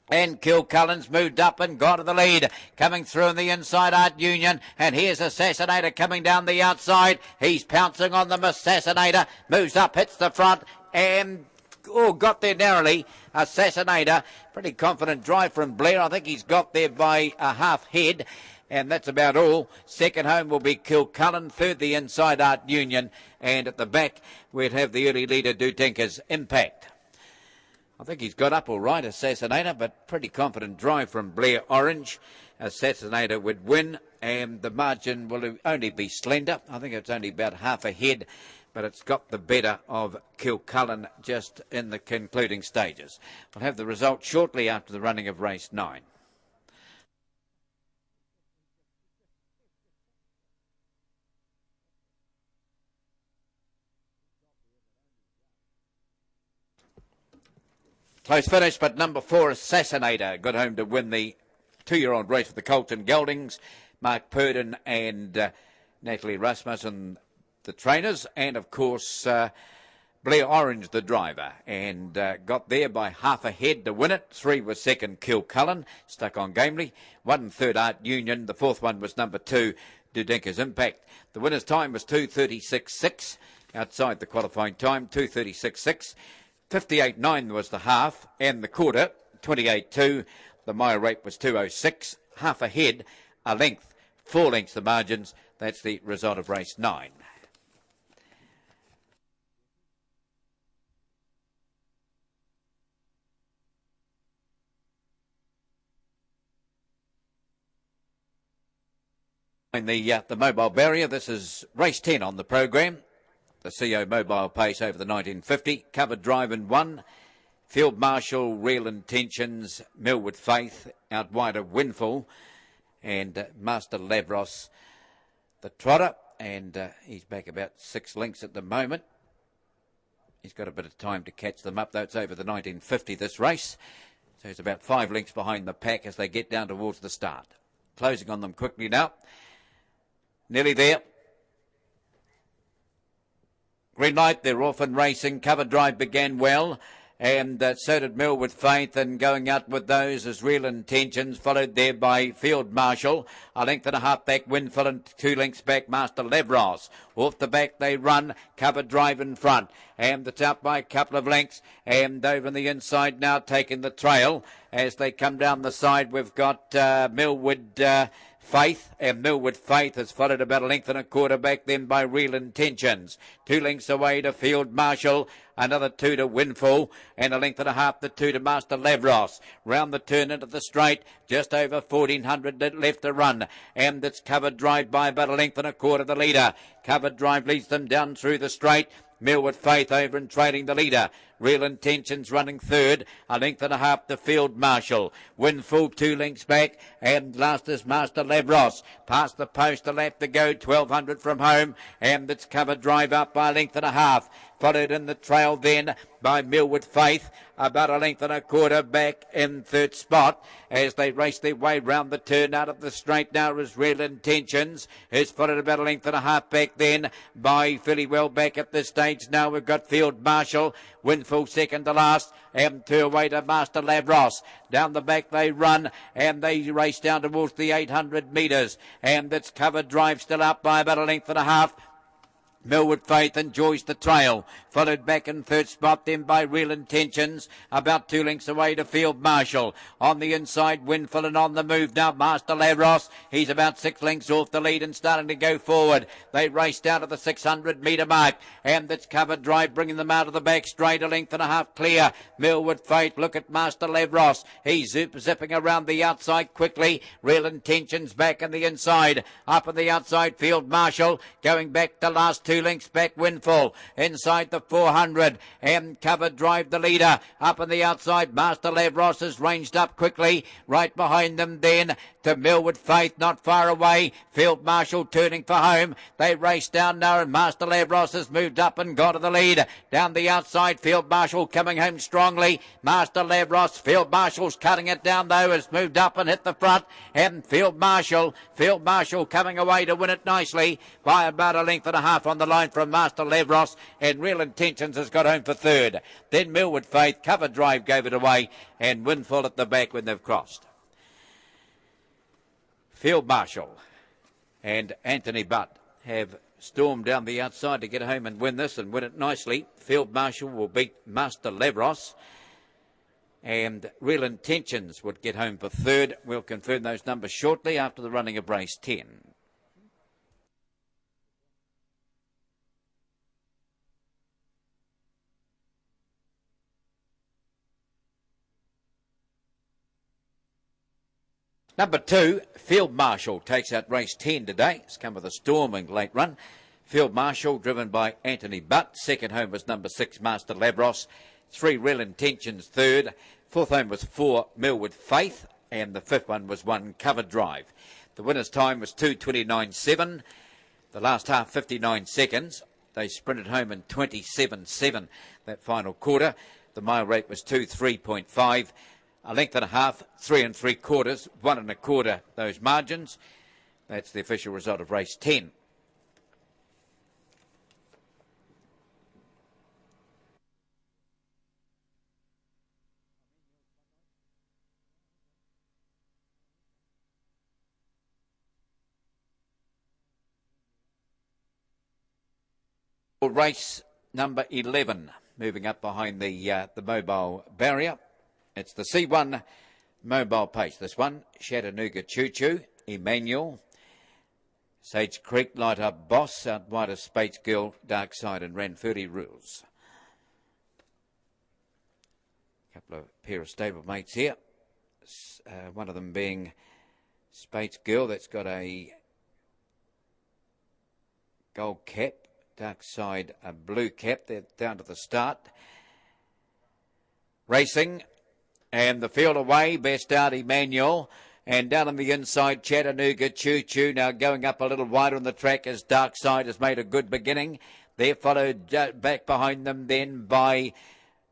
And Kilcullen's moved up and got to the lead. Coming through on the inside, Art Union. And here's Assassinator coming down the outside. He's pouncing on them. Assassinator moves up, hits the front, and got there narrowly. Assassinator, pretty confident drive from Blair. I think he's got there by a half head. And that's about all. Second home will be Kilcullen. Third, the inside, Art Union. And at the back, we'd have the early leader, Dudinka's Impact. I think he's got up all right, Assassinator, but pretty confident drive from Blair Orange. Assassinator would win, and the margin will only be slender. I think it's only about half a head, but it's got the better of Kilcullen just in the concluding stages. We'll have the result shortly after the running of race 9. Close finish, but number 4, Assassinator, got home to win the 2-year-old race for the Colton Geldings. Mark Purdon and Natalie Rasmussen, the trainers, and of course Blair Orange, the driver, and got there by half a head to win it. 3 was second, Kilcullen, stuck on gamely. 1 and 3rd, Art Union. The 4th one was number 2, Dudinka's Impact. The winner's time was 2:36.6 outside the qualifying time, 2:36.6. 58.9 was the half, and the quarter, 28.2. The mile rate was 2:06, half a head, a length, 4 lengths the margins. That's the result of race 9. In the mobile barrier, this is race 10 on the program. The CO Mobile Pace over the 1950. Covered drive in 1. Field Marshal, Real Intentions, Millwood Faith, out wide of Windfall, and Master Lavros, the trotter, and he's back about 6 lengths at the moment. He's got a bit of time to catch them up, though. It's over the 1950 this race, so he's about 5 lengths behind the pack as they get down towards the start. Closing on them quickly now. Nearly there. Green light, they're off and racing. Cover drive began well, and so did Millwood Faith, and going out with those as Real Intentions, followed there by Field Marshal. A length and a half back, Windfall, and 2 lengths back, Master Lavros. Off the back they run, cover drive in front, and it's out by a couple of lengths, and over on the inside now taking the trail. As they come down the side, we've got Millwood Faith, and Millwood Faith has followed about a length and a quarter back then by Real Intentions. 2 lengths away to Field Marshal, another 2 to Windfall, and a length and a half, the 2 to Master Lavros. Round the turn into the straight, just over 1,400 left to run, and it's covered drive by about a length and a quarter the leader. Covered drive leads them down through the straight. Millwood Faith over and trailing the leader. Real Intentions running 3rd, a length and a half to Field Marshal. Windfall 2 lengths back, and last is Master Lavros. Past the post, a lap to go, 1,200 from home, and it's covered drive up by a length and a half. Followed in the trail then by Millwood Faith, about a length and a quarter back in 3rd spot as they race their way round the turn out of the straight. Now is Real Intentions, who's followed about a length and a half back then by fairly well back at this stage. Now we've got Field Marshal, Windfall second to last, and 2 away to Master Lavros. Down the back they run, and they race down towards the 800 metres, and it's covered drive still up by about a length and a half. Millwood Faith enjoys the trail, followed back in third spot then by Real Intentions, about 2 lengths away to Field Marshal. On the inside, Winful, and on the move now, Master Lavros. He's about 6 lengths off the lead and starting to go forward. They race down to the 600 metre mark, and that's Cover Drive bringing them out of the back straight, a length and a half clear. Millwood Faith, look at Master Lavros. He's zipping around the outside quickly. Real Intentions back in the inside. Up on the outside, Field Marshal going back the last 2 lengths back. Winful inside the 400, and Cover Drive the leader. Up on the outside, Master Lavros is ranged up quickly. Right behind them then to Millwood Faith, not far away. Field Marshal turning for home. They race down now, and Master Lavros has moved up and got to the lead. Down the outside, Field Marshal coming home strongly. Master Lavros, Field Marshal's cutting it down though, has moved up and hit the front. And Field Marshal coming away to win it nicely by about a length and a half on the line from Master Lavros, and Real Intentions has got home for third. Then Millwood Faith, Cover Drive gave it away, and Winful at the back when they've crossed. Field Marshal and Anthony Butt have stormed down the outside to get home and win this and win it nicely. Field Marshal will beat Master Lavros, and Real Intentions would get home for third. We'll confirm those numbers shortly after the running of race 10. Number 2, Field Marshal takes out race 10 today. It's come with a storming late run. Field Marshal driven by Anthony Butt. Second home was number 6, Master Lavros. 3, Real Intentions third. Fourth home was 4, Millwood Faith. And the fifth one was 1, Cover Drive. The winner's time was 2:29.7. The last half, 59 seconds. They sprinted home in 27.7 that final quarter. The mile rate was 2:3.5. A length and a half, 3 3/4, 1 1/4, those margins. That's the official result of race 10. Race number 11, moving up behind the mobile barrier. It's the C1 mobile pace. This one, Chattanooga Choo Choo, Emmanuel, Sage Creek, Light Up Boss, out wide of Spates Girl, Dark Side, and Ranfurly Rules. A couple of pair of stablemates here. One of them being Spates Girl, that's got a gold cap, Dark Side a blue cap. They're down to the start. Racing. And the field away, best out Emmanuel. And down on the inside, Chattanooga Choo Choo. Now going up a little wider on the track as Dark Side has made a good beginning. They're followed back behind them then by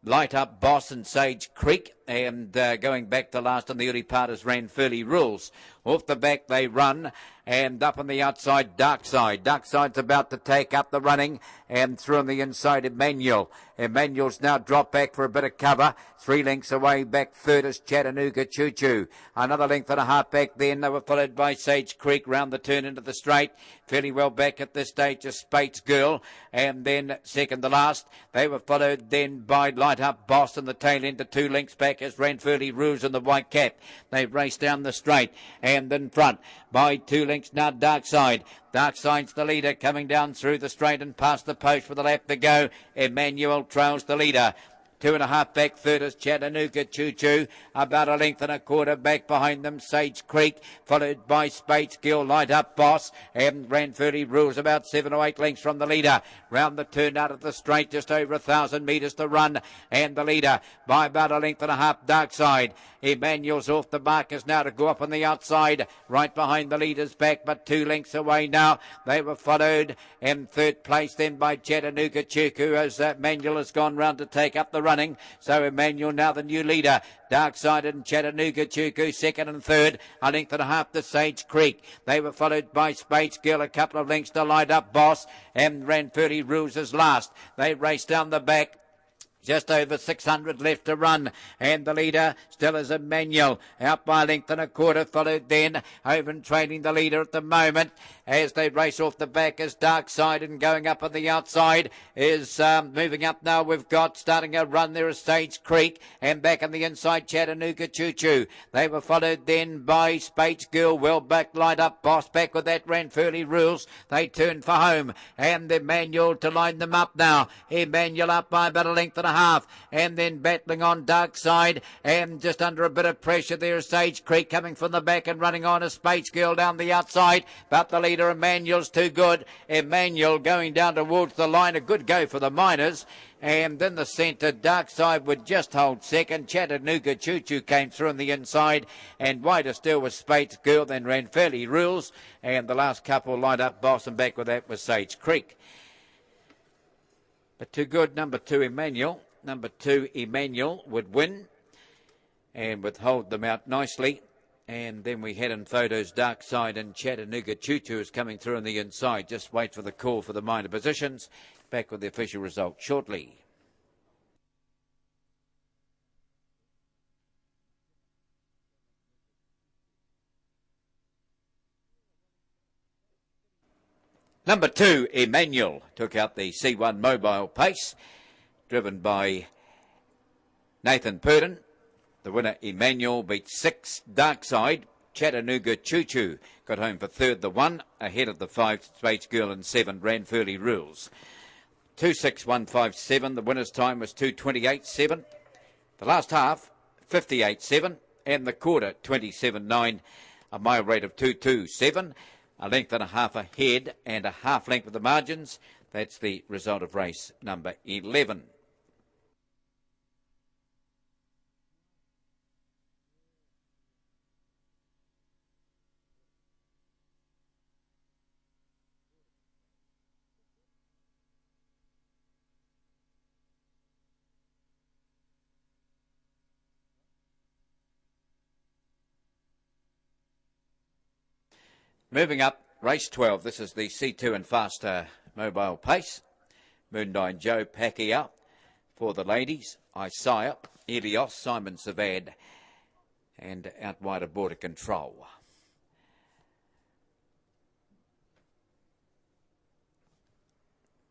Light Up Boss and Sage Creek. And going back to last on the early part is Ranfurly Rules. Off the back they run. And up on the outside, Dark Side. Dark Side's about to take up the running. And through on the inside, Emmanuel. Emmanuel's now dropped back for a bit of cover. 3 lengths away back third is Chattanooga Choo Choo. Another length and a half back then. They were followed by Sage Creek round the turn into the straight. Fairly well back at this stage is Spates Girl. And then second to last, they were followed then by Light Up Boss and the tail end to 2 lengths back as Ranfurly Rouge and the white cap. They raced down the straight. And in front by 2 lengths now Dark Side. Dark Side's the leader coming down through the straight and past the post with a lap to go. Emmanuel trails the leader. 2.5 back third is Chattanooga Choo Choo. About a length and a quarter back behind them, Sage Creek, followed by Spates Gill, Light Up Boss, and Ranfurly Rules about 7 or 8 lengths from the leader. Round the turn out of the straight, just over 1,000 metres to run, and the leader by about a length and a half, Dark Side. Emmanuel's off the markers now to go up on the outside, right behind the leader's back, but 2 lengths away now. They were followed in third place then by Chattanooga Choo Choo as Emmanuel has gone round to take up the running. So Emmanuel now the new leader. Dark Side and Chattanooga Choo Choo second and third. A length and a half to Sage Creek. They were followed by Spates Girl, a couple of lengths to Light Up Boss, and Ranfurly Rules as last. They raced down the back. Just over 600 left to run, and the leader still is Emmanuel, out by a length and a quarter, followed then over and trailing the leader at the moment as they race off the back is Dark Side, and going up on the outside is moving up now. We've got starting a run there is Sage Creek, and back on the inside Chattanooga Choo Choo. They were followed then by Spades Girl, well back, light up Boss. Back with that ran Furley Rules. They turn for home, and Emmanuel to line them up now. Emmanuel up by about a length and a half, and then battling on Dark Side, and just under a bit of pressure there is Sage Creek coming from the back and running on a Spades Girl down the outside, but the leader Emmanuel's too good. Emmanuel going down towards the line, a good go for the Miners. And in the centre, Dark Side would just hold second. Chattanooga Choo Choo came through on the inside, and wider still was Spades Girl, then ran Fairly Rules, and the last couple lined up Boss, and back with that was Sage Creek. But too good, number 2 Emmanuel. Number 2 Emmanuel would win and would hold them out nicely. And then we had in photos Dark Side and Chattanooga Choo Choo is coming through on the inside. Just wait for the call for the minor positions. Back with the official result shortly. Number 2, Emmanuel, took out the C1 Mobile Pace, driven by Nathan Purdon. The winner, Emmanuel, beat 6 Dark Side. Chattanooga Choo Choo got home for third, the 1, ahead of the 5 Spades Girl, and 7 ran Furley Rules. 26157, the winner's time was 228.7. The last half, 58.7, and the quarter, 27.9. A mile rate of 227, a length and a half ahead, and a half length with the margins. That's the result of race number 11. Moving up, race 12. This is the C2 and faster Mobile Pace. Moondyne Joe, Pacquiao for the ladies. Isaiah, Elios, Simon Savad, and out wider Border Control.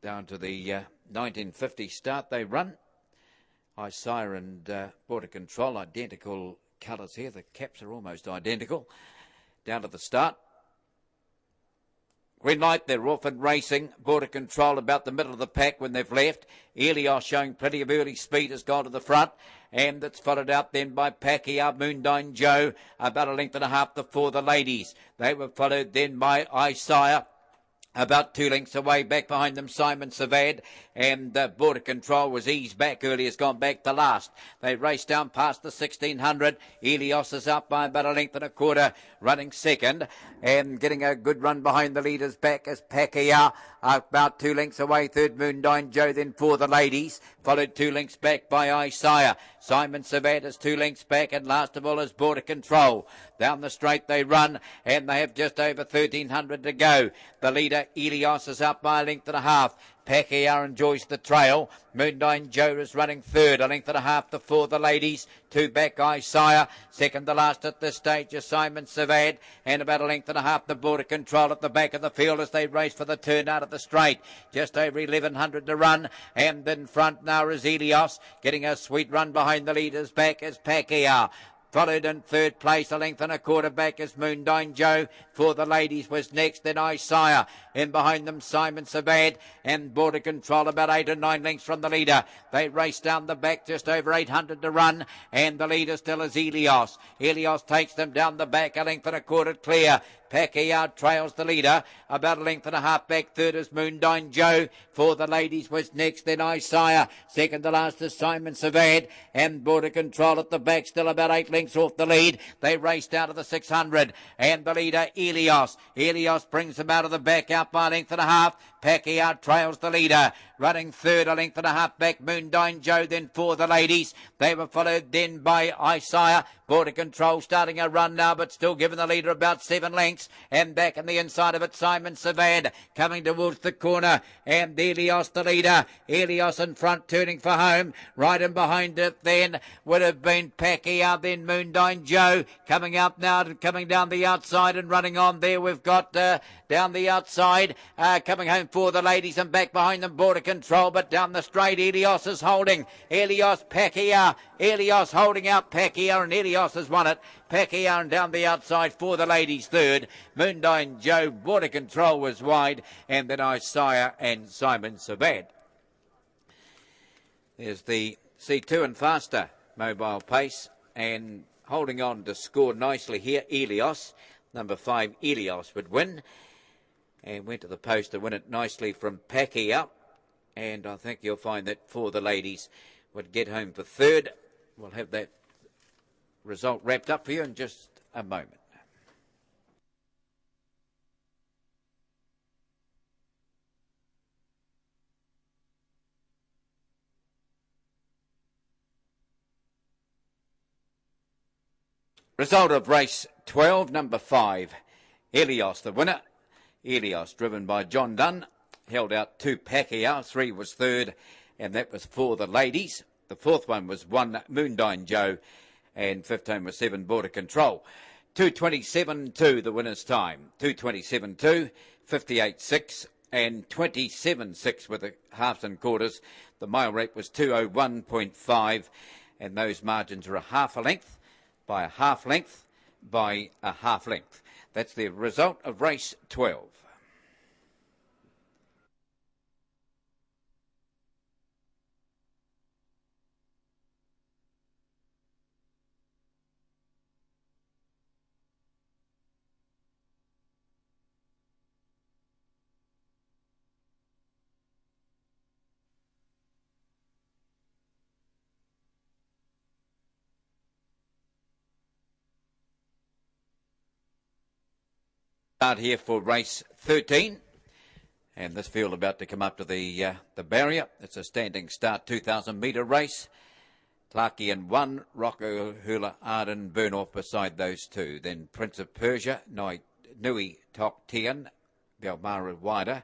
Down to the 1950 start they run. Isaiah and Border Control, identical colours here. The caps are almost identical. Down to the start. Green light, they're off and racing. Border Control about the middle of the pack when they've left. Elios showing plenty of early speed has gone to the front. And that's followed out then by Pacquiao, Moondyne Joe, about a length and a half before the ladies. They were followed then by Isaiah, about 2 lengths away. Back behind them, Simon Savad, and Border Control was eased back early, has gone back to last. They raced down past the 1600. Elios is up by about a length and a quarter, running second, and getting a good run behind the leaders. Back as Pacquiao, about 2 lengths away. Third, Moondyne Joe, then for the ladies, followed 2 lengths back by Isaiah. Simon Savad is 2 lengths back, and last of all is Border Control. Down the straight they run, and they have just over 1300 to go. The leader, Elios, is up by a length and a half. Pacquiao enjoys the trail. Moondyne Joe is running third, a length and a half before the ladies. 2 back, Isaiah. Second to last at this stage is Simon Savad, and about a length and a half the Border Control at the back of the field as they race for the turn out of the straight. Just over 1100 to run, and in front now is Elios, getting a sweet run behind the leaders. Back is Pacquiao. Followed in third place, a length and a quarter back is Moondyne Joe. For the ladies was next, then Isaiah. In behind them, Simon Savad, and Border Control about 8 or 9 lengths from the leader. They race down the back, just over 800 to run, and the leader still is Elios. Elios takes them down the back, a length and a quarter clear. Pacquiao trails the leader, about a length and a half back. Third is Moondyne Joe. For the ladies was next, then Isaiah. Second to last is Simon Savad, and Border Control at the back, still about 8 lengths off the lead. They race down to the 600, and the leader, Elios. Elios brings them out of the back, out by a length and a half. Pacquiao trails the leader, running third, a length and a half back, Moondine Joe, then for the ladies. They were followed then by Isaiah. Border Control starting a run now, but still giving the leader about 7 lengths. And back in the inside of it, Simon Savad coming towards the corner. And Elios the leader. Elios in front, turning for home. Right in behind it then would have been Pacquiao, then Moondine Joe coming up now, coming down the outside and running on there. We've got down the outside, coming home for the ladies, and back behind them Border Control, but down the straight Elios is holding. Elios, Pacquiao, Elios holding out Pacquiao, and Elios has won it. Pacquiao and down the outside for the ladies third. Moondine Joe, Border Control was wide, and then Isaiah and Simon Savad. There's the C2 and faster mobile pace, and holding on to score nicely here, Elios. Number 5, Elios would win, and went to the post to win it nicely from Pacquiao. And I think you'll find that for the ladies would get home for third. We'll have that result wrapped up for you in just a moment. Result of race 12, number 5, Elios the winner. Elios driven by John Dunn, held out 2 Pacquiao, 3 was third, and that was for the ladies. The fourth one was 1 Moondine Joe, and 15 was 7 Border Control. 2:27.2 the winner's time. 2:27.2, 58.6 and 27.6 with the halves and quarters. The mile rate was 2:01.5, and those margins are a half a length by a half length by a half length. That's the result of race 12. Start here for race 13, and this field about to come up to the barrier. It's a standing start, 2,000 metre race. Clarkey in 1, Rocco Hula Arden burn off beside those two. Then Prince of Persia, Nui Tok Tian, Belmara Wider,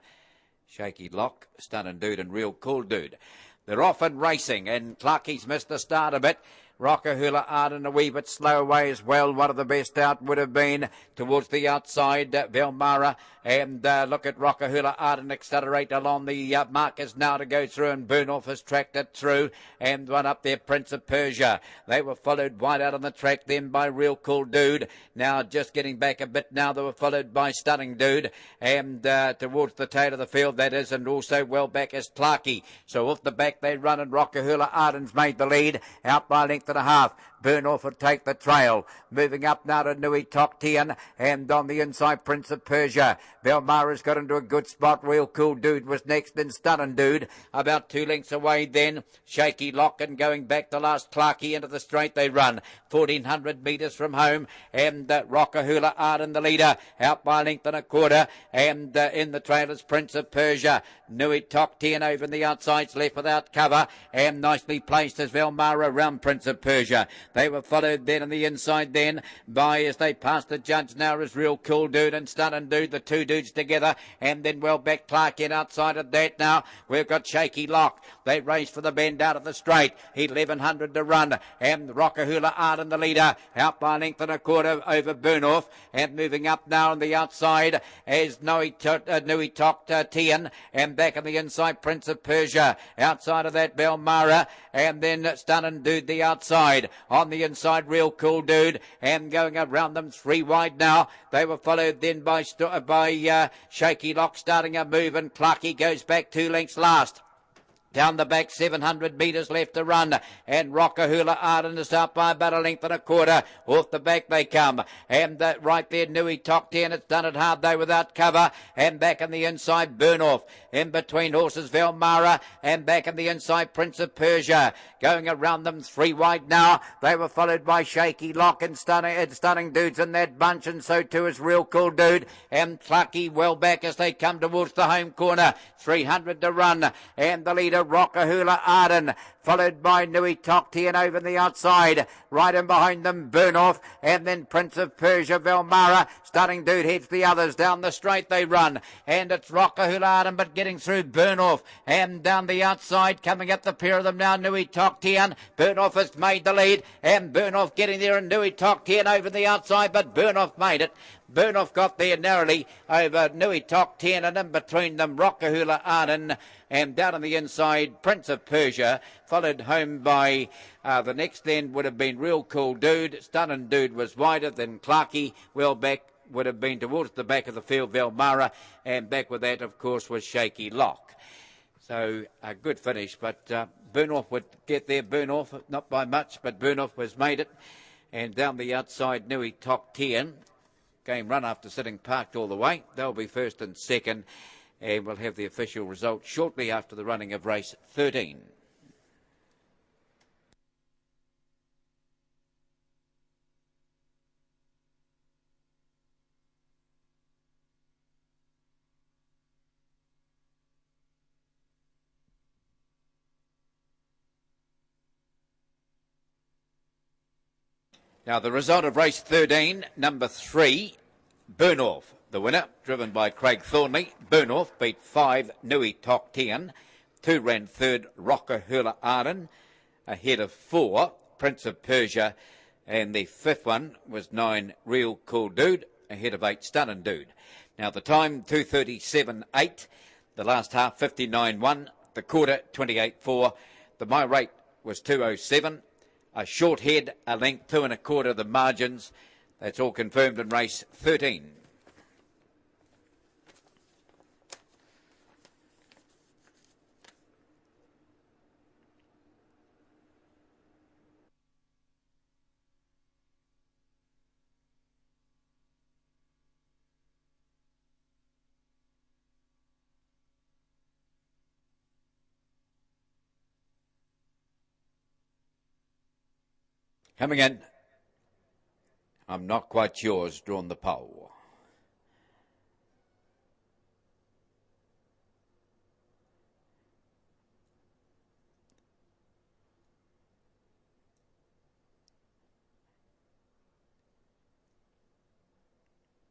Shaky Lock, Stunning Dude and Real Cool Dude. They're off and racing, and Clarkey's missed the start a bit. Rockahula Arden a wee bit slow away as well. One of the best out would have been towards the outside, Velmara. And look at Rockahula Arden accelerate along the markers now to go through, and Burnoff has tracked it through. And one up there, Prince of Persia. They were followed wide out on the track then by Real Cool Dude. Now just getting back a bit now. They were followed by Stunning Dude. And towards the tail of the field, that is, and also well back is Clarkey. So off the back they run, and Rockahula Arden's made the lead. Out by a length and a half. Burnoff will take the trail. Moving up now to Nui Tok Tian, and on the inside, Prince of Persia. Belmara's got into a good spot. Real Cool Dude was next, then Stunning Dude. About 2 lengths away then. Shaky Lock, and going back the last Clarkey into the straight they run. 1,400 metres from home, and Rockahula Arden the leader. Out by a length and a quarter, and in the trail is Prince of Persia. Nui Tok Tian over in the outside's left without cover, and nicely placed as Velmara round Prince of Persia. They were followed then on the inside then by, as they passed the judge now, is Real Cool Dude and Stunning Dude, the two dudes together, and then well back Clark in outside of that now. We've got Shaky Lock. They race for the bend out of the straight. 1,100 to run, and Rockahula Arden the leader. Out by a length and a quarter over Burnoff, and moving up now on the outside is Nui Tok Tian, and back on the inside Prince of Persia. Outside of that Belmara, and then Stunning Dude the outside. On the inside, Real Cool Dude, and going around them 3 wide now. They were followed then by Shaky Lock starting a move, and Clarkey goes back 2 lengths last. Down the back, 700 metres left to run. And Rockahula Arden is out by about a length and a quarter. Off the back they come. And right there, Nui Top 10. It's done it hard though without cover. And back on the inside, Burn Off. In between horses, Velmara. And back on the inside, Prince of Persia. Going around them, 3 wide now. They were followed by Shaky Lock and Stunning Dudes in that bunch. And so too is Real Cool Dude. And Clucky well back as they come towards the home corner. 300 to run. And the leader, Rockahula Arden, followed by Nui Toktian over the outside. Right in behind them, Burn Off, and then Prince of Persia, Velmara. Stunning Dude heads the others. Down the straight they run. And it's Rockahula Arden, but getting through Burn Off. And down the outside, coming up the pair of them now, Nui Toktian. Burn Off has made the lead. And Burn Off getting there, and Nui Toktian over the outside, but Burn Off made it. Burn Off got there narrowly over Nui Tok 10, and in between them Rockahula Arden, and down on the inside Prince of Persia, followed home by the next then would have been Real Cool Dude. Stunning Dude was wider than Clarkey. Well back would have been towards the back of the field, Velmara, and back with that of course was Shaky Lock. So a good finish, but Burn Off would get there. Burn Off, not by much, but Burn Off was made it. And down the outside Nui Tok 10. Game run after sitting parked all the way. They'll be first and second, and we'll have the official result shortly after the running of race 13. Now, the result of race 13, number 3, Burn Off, the winner, driven by Craig Thornley. Burn Off beat 5, Nui Tok 10. 2 ran third, Rockahula Arden, ahead of 4, Prince of Persia. And the 5th one was 9, Real Cool Dude, ahead of 8, Stunning Dude. Now, the time, 2:37.8. The last half, 59.1. The quarter, 28.4. The my rate was 2:07. A short head, a length, 2 1/4 the margins. That's all confirmed in race 13. Coming in, I'm Not Quite Yours, drawn the pole.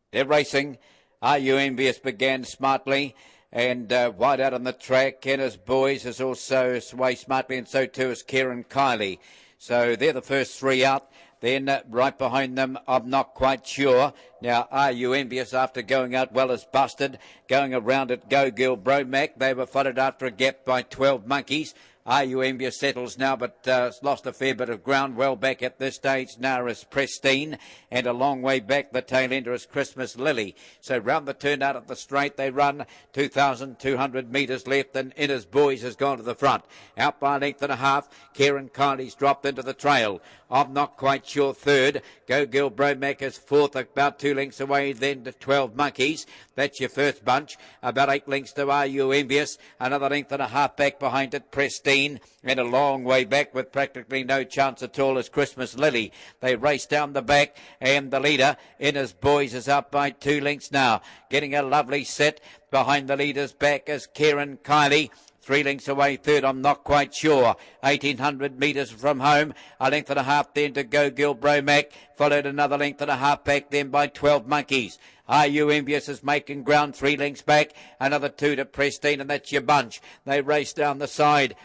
They're racing. Are You Envious began smartly. And wide out on the track, Kenner's Boys is also sway smartly, and so too is Kieran Kiley. So they're the first 3 out. Then right behind them, I'm Not Quite Sure. Now, Are You Envious, after going out well as busted, going around at Go Girl Bromac. They were followed after a gap by 12 Monkeys. Are You Envious settles now, but lost a fair bit of ground. Well back at this stage now is Pristine, and a long way back the tail ender is Christmas Lily. So round the turn out at the straight they run. 2,200 metres left, and Inner's Boys has gone to the front. Out by a length and a half, Kieran Kiley's dropped into the trail. I'm Not Quite Sure third. Go Girl Bromac is fourth, about 2 lengths away, then to 12 Monkeys. That's your first bunch. About 8 lengths to Are You Envious. Another length and a half back behind it, Pristine. And a long way back with practically no chance at all is Christmas Lily. They race down the back, and the leader, Inner's Boys, is up by 2 lengths now. Getting a lovely set behind the leader's back is Kieran Kiley. 3 lengths away third, I'm Not Quite Sure. 1,800 metres from home. A length and a half then to Go Girl Bromac. Followed another length and a half back then by 12 Monkeys. Are You Envious is making ground 3 lengths back. Another 2 to Pristine, and that's your bunch. They race down the side.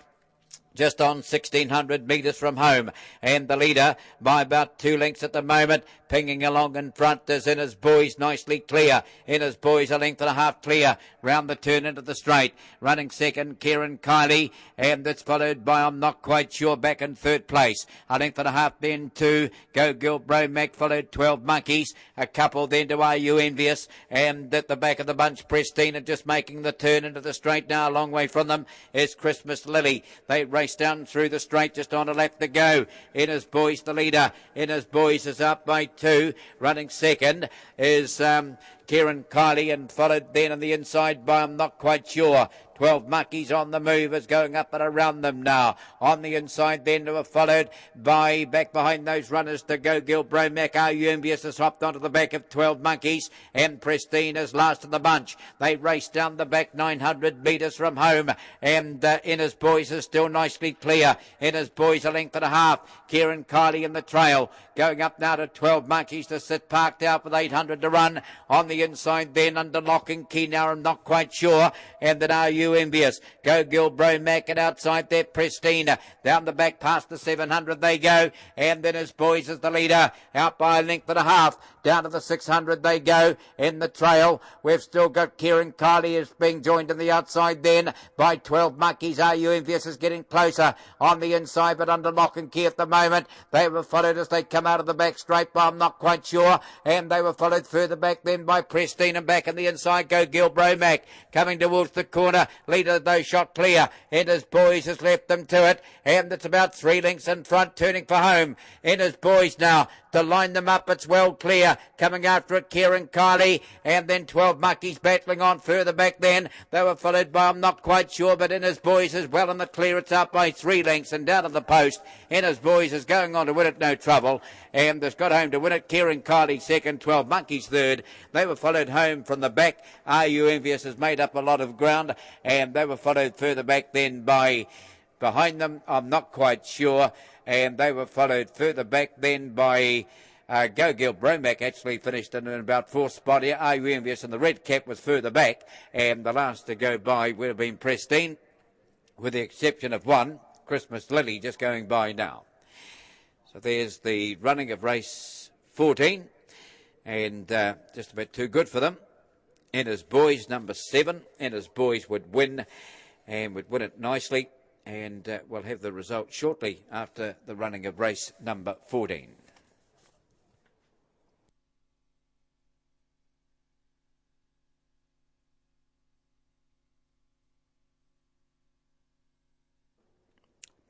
just on 1,600 metres from home. And the leader by about 2 lengths at the moment. Pinging along in front is Inner's Boys, nicely clear. Inner's Boys a length and a half clear. Round the turn into the straight. Running second, Kieran Kiley. And that's followed by, I'm not quite sure, back in third place. A length and a half then to Go Girl Bromac, followed 12 Monkeys. A couple then to Are You Envious? And at the back of the bunch, Prestina just making the turn into the straight now. A long way from them is Christmas Lily. They race down through the straight, just on a lap to go. Inner's Boys the leader. Inner's Boys is up by 2. Running second is Kieran Kiley, and followed then on the inside by, I'm not quite sure, 12 Monkeys on the move, is going up and around them now. On the inside then to have followed by, back behind those runners, to Go Girl Bromac. Are You Envious has hopped onto the back of 12 Monkeys, and Pristine is last of the bunch. They race down the back 900 metres from home, and Inner's Boys is still nicely clear. Inner's Boys a length and a half. Kieran Kiley in the trail, going up now to 12 Monkeys to sit parked out with 800 to run. On the inside then under lock and key now, I'm not quite sure, and then Are You Envious? Go Girl Bromac, and outside there Prestina. Down the back past the 700 they go, and then Inner's Boys is the leader, out by a length and a half. Down to the 600 they go in the trail. We've still got Kieran Kiley is being joined on the outside then by 12 Monkeys. Are You Envious is getting closer on the inside, but under lock and key at the moment. They were followed as they come out of the back straight by, I'm not quite sure, and they were followed further back then by Prestina, and back on the inside Go Girl Bromac coming towards the corner. Leader though shot clear. Inner's Boys has left them to it, and it's about 3 lengths in front, turning for home. Inner's Boys now to line them up. It's well clear. Coming after it, Kieran Kiley, and then 12 Monkeys battling on further back then. They were followed by, I'm not quite sure, but Inner's Boys is well in the clear. It's up by 3 lengths and down to the post. Inner's Boys is going on to win it, no trouble, and has got home to win it. Kieran Kiley second, 12 Monkeys third. They were followed home from the back. Are You Envious has made up a lot of ground, and they were followed further back then by, behind them, I'm not quite sure, and they were followed further back then by Go Girl Bromac. Actually finished in about 4th spot here. Are You Envious, and the red cap was further back, and the last to go by would have been Pristine, with the exception of one, Christmas Lily, just going by now. So there's the running of race 14, and just about too good for them. Inner's Boys, number 7. Inner's Boys would win, and would win it nicely, and we'll have the result shortly after the running of race number 14.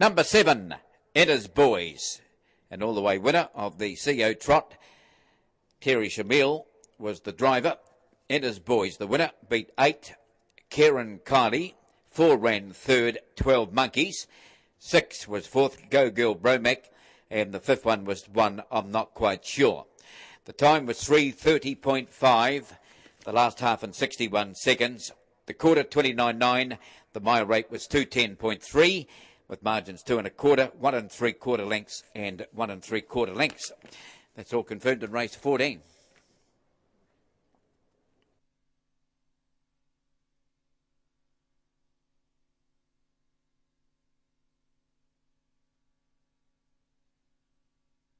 Number 7, Inner's Boys, and all the way winner of the CO Trot. Terry Shamil was the driver. Inner's Boys, the winner, beat 8. Kieran Kiley. 4 ran third, 12 Monkeys. 6 was 4th, Go Girl Bromac, and the 5th one was one, I'm not quite sure. The time was 3:30.5, the last half in 61 seconds. The quarter 29.9, the mile rate was 2:10.3, with margins 2 1/4, 1 3/4 lengths, and 1 3/4 lengths. That's all confirmed in race 14.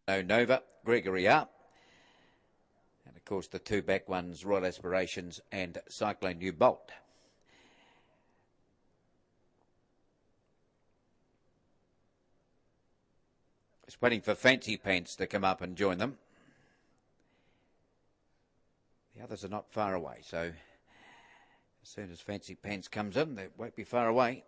No Nova, Gregory R. And of course the 2 back ones, Royal Aspirations and Cyclone New Bolt. Just waiting for Fancy Pants to come up and join them. The others are not far away, so as soon as Fancy Pants comes in, they won't be far away.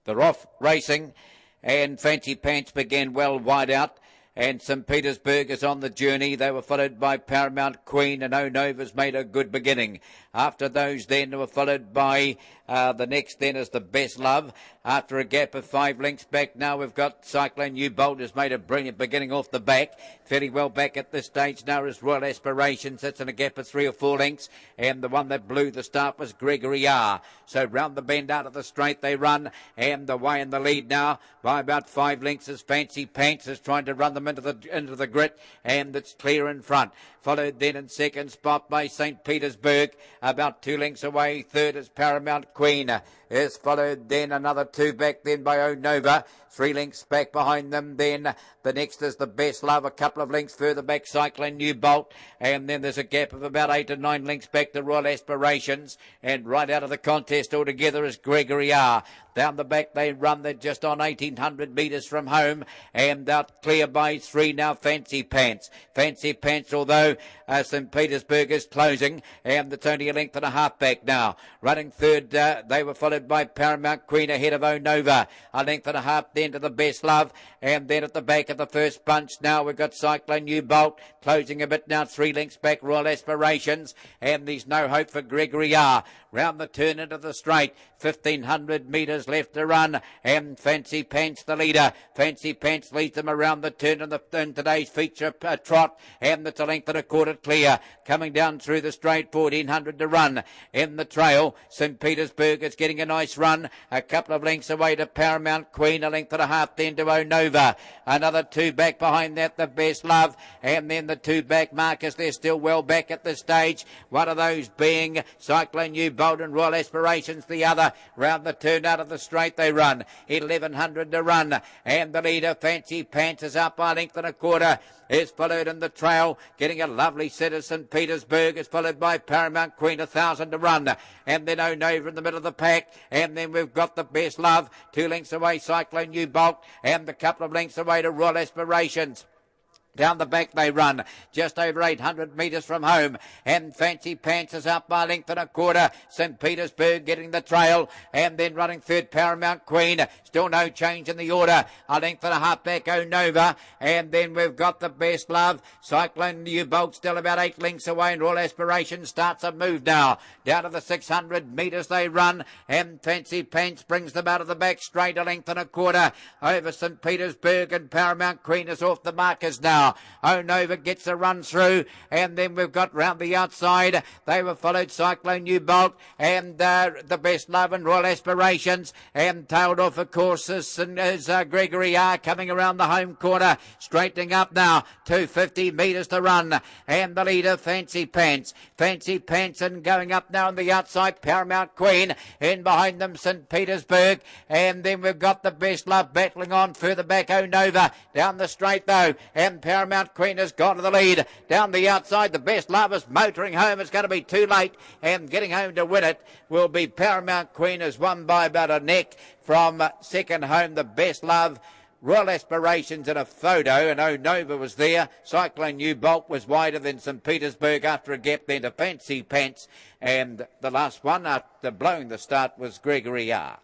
They're off racing, and Fancy Pants began well wide out, and St. Petersburg is on the journey. They were followed by Paramount Queen, and O'Nova's made a good beginning. After those then they were followed by the next then is the Best Love. After a gap of 5 lengths back, now we've got Cyclone New Bolt has made a brilliant beginning off the back. Fairly well back at this stage now is Royal Aspirations. That's in a gap of 3 or 4 lengths. And the one that blew the start was Gregory R. So round the bend out of the straight they run. And away in the lead now by about 5 lengths is Fancy Pants is trying to run them into the grit, and it's clear in front. Followed then in second spot by St. Petersburg, about 2 lengths away. Third is Paramount Queen. Is followed then another 2 back then by O'Nova. 3 lengths back behind them. Then the next is the Best Love, a couple of lengths further back, Cycling New Bolt. And then there's a gap of about 8 to 9 lengths back to Royal Aspirations. And right out of the contest altogether is Gregory R. Down the back they run. They're just on 1,800 metres from home. And out clear by 3 now, Fancy Pants. Fancy Pants, although St. Petersburg is closing. And it's only a length and a half back now. Running third, they were followed by Paramount Queen ahead of O'Nova. A length and a half then to the Best Love. And then at the back of the first bunch now we've got Cyclone New Bolt. Closing a bit now, 3 lengths back, Royal Aspirations. And there's no hope for Gregory R. Round the turn into the straight, 1,500 metres left to run, and Fancy Pants the leader. Fancy Pants leads them around the turn in today's feature trot, and it's a length and a quarter clear. Coming down through the straight, 1,400 to run. In the trail, St. Petersburg is getting a nice run, a couple of lengths away to Paramount Queen, a length and a half then to O'Nova. Another 2 back behind that, the Best Love, and then the 2 back markers, they're still well back at this stage. One of those being Cyclone New Bolt and Royal Aspirations, the other. Round the turn out of the straight they run, 1,100 to run, and the leader Fancy Pants is up by a length and a quarter. Is followed in the trail, getting a lovely set of St. Petersburg. Is followed by Paramount Queen, 1,000 to run, and then O'Nova in the middle of the pack, and then we've got the Best Love, 2 lengths away Cyclone New Bolt, and a couple of lengths away to Royal Aspirations. Down the back they run, just over 800 metres from home, and Fancy Pants is up by a length and a quarter. St. Petersburg getting the trail, and then running third Paramount Queen. Still no change in the order, a length and a half back O'Nova, and then we've got the Best Love. Cyclone New Bolt still about 8 lengths away, and Royal Aspiration starts a move now. Down to the 600 metres they run, and Fancy Pants brings them out of the back straight, a length and a quarter over St. Petersburg, and Paramount Queen is off the markers now. O'Nova gets a run through, and then we've got round the outside. They were followed Cyclone New Bolt and the Best Love and Royal Aspirations, and tailed off, of course, is Gregory R. coming around the home corner, straightening up now, 250 metres to run, and the leader Fancy Pants. Fancy Pants and going up now on the outside, Paramount Queen, in behind them St. Petersburg, and then we've got the Best Love battling on further back, O'Nova down the straight though, and Paramount Queen has got to the lead. Down the outside, the Best Love is motoring home. It's going to be too late, and getting home to win it will be Paramount Queen, has won by about a neck from second home, the Best Love. Royal Aspirations in a photo, and O'Nova was there. Cyclone New Bolt was wider than St. Petersburg after a gap then to Fancy Pants, and the last one after blowing the start was Gregory R.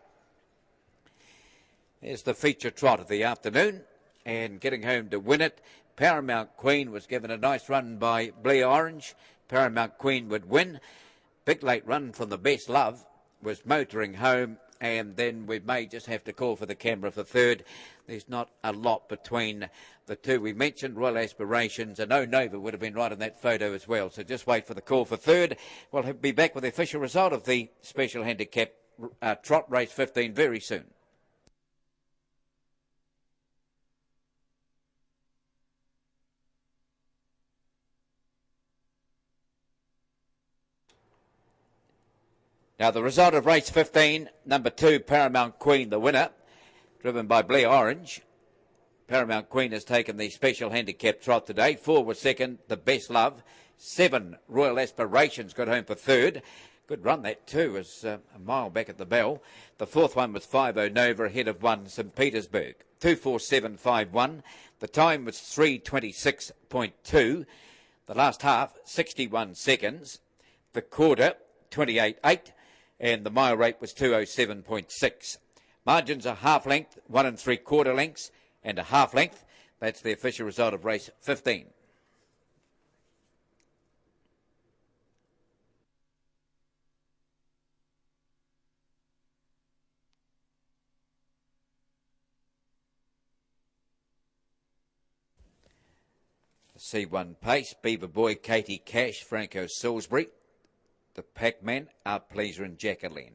There's the feature trot of the afternoon, and getting home to win it, Paramount Queen was given a nice run by Blair Orange. Paramount Queen would win. Big late run from the Best Love was motoring home, and then we may just have to call for the camera for third. There's not a lot between the two we mentioned. Royal Aspirations and O'Nova would have been right in that photo as well, so just wait for the call for third. We'll be back with the official result of the Special Handicap Trot Race 15 very soon. Now the result of race 15, number 2, Paramount Queen, the winner, driven by Blair Orange. Paramount Queen has taken the special handicap trot today. 4 was second, the Best Love. 7, Royal Aspirations, got home for third. Good run that too, was a mile back at the bell. The 4th one was 5, O'Nova, ahead of 1, St. Petersburg. 2:47.51. The time was 3:26.2. The last half, 61 seconds. The quarter, 28.8. And the mile rate was 2:07.6. Margins are half length, 1 3/4 lengths, and a half length. That's the official result of race 15. The C1 Pace, Beaver Boy, Katie Cash, Franco Salisbury. The Pac-Man, Art Pleaser and Jacqueline.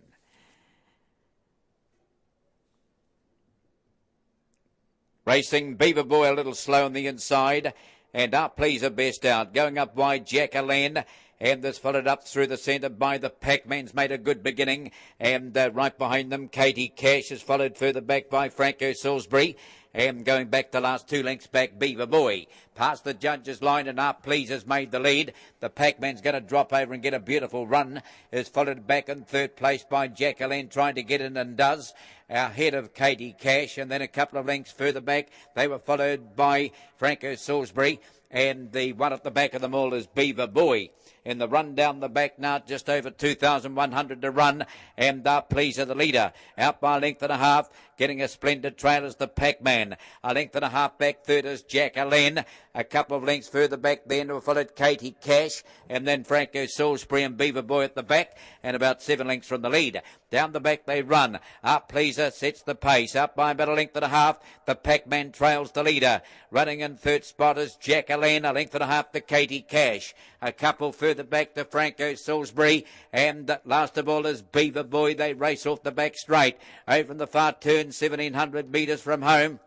Racing Beaver Boy a little slow on the inside. And Our Pleaser best out. Going up wide, Jacqueline. And this followed up through the centre by the Pac-Man's made a good beginning. And right behind them, Katie Cash is followed further back by Franco Salisbury. And going back the last 2 lengths back, Beaver Boy. Past the judge's line and Our Pleaser's made the lead. The Pac-Man's going to drop over and get a beautiful run. Is followed back in third place by Jacqueline, trying to get in and does. Ahead of Katie Cash, and then a couple of lengths further back, they were followed by Franco Salisbury. And the one at the back of them all is Beaver Boy. In the run down the back now, just over 2,100 to run. And Our Pleaser the leader. Out by a length and a half. Getting a splendid trail is the Pac-Man. A length and a half back, third is Jacqueline. A couple of lengths further back then were followed Katie Cash. And then Franco Salisbury and Beaver Boy at the back. And about 7 lengths from the lead. Down the back they run. Our Pleaser sets the pace. Up by about a length and a half. The Pac-Man trails the leader. Running in third spot is Jacqueline. A length and a half to Katie Cash. A couple further back to Franco Salisbury. And last of all is Beaver Boy. They race off the back straight. Over in the far turn, 1,700 metres from home.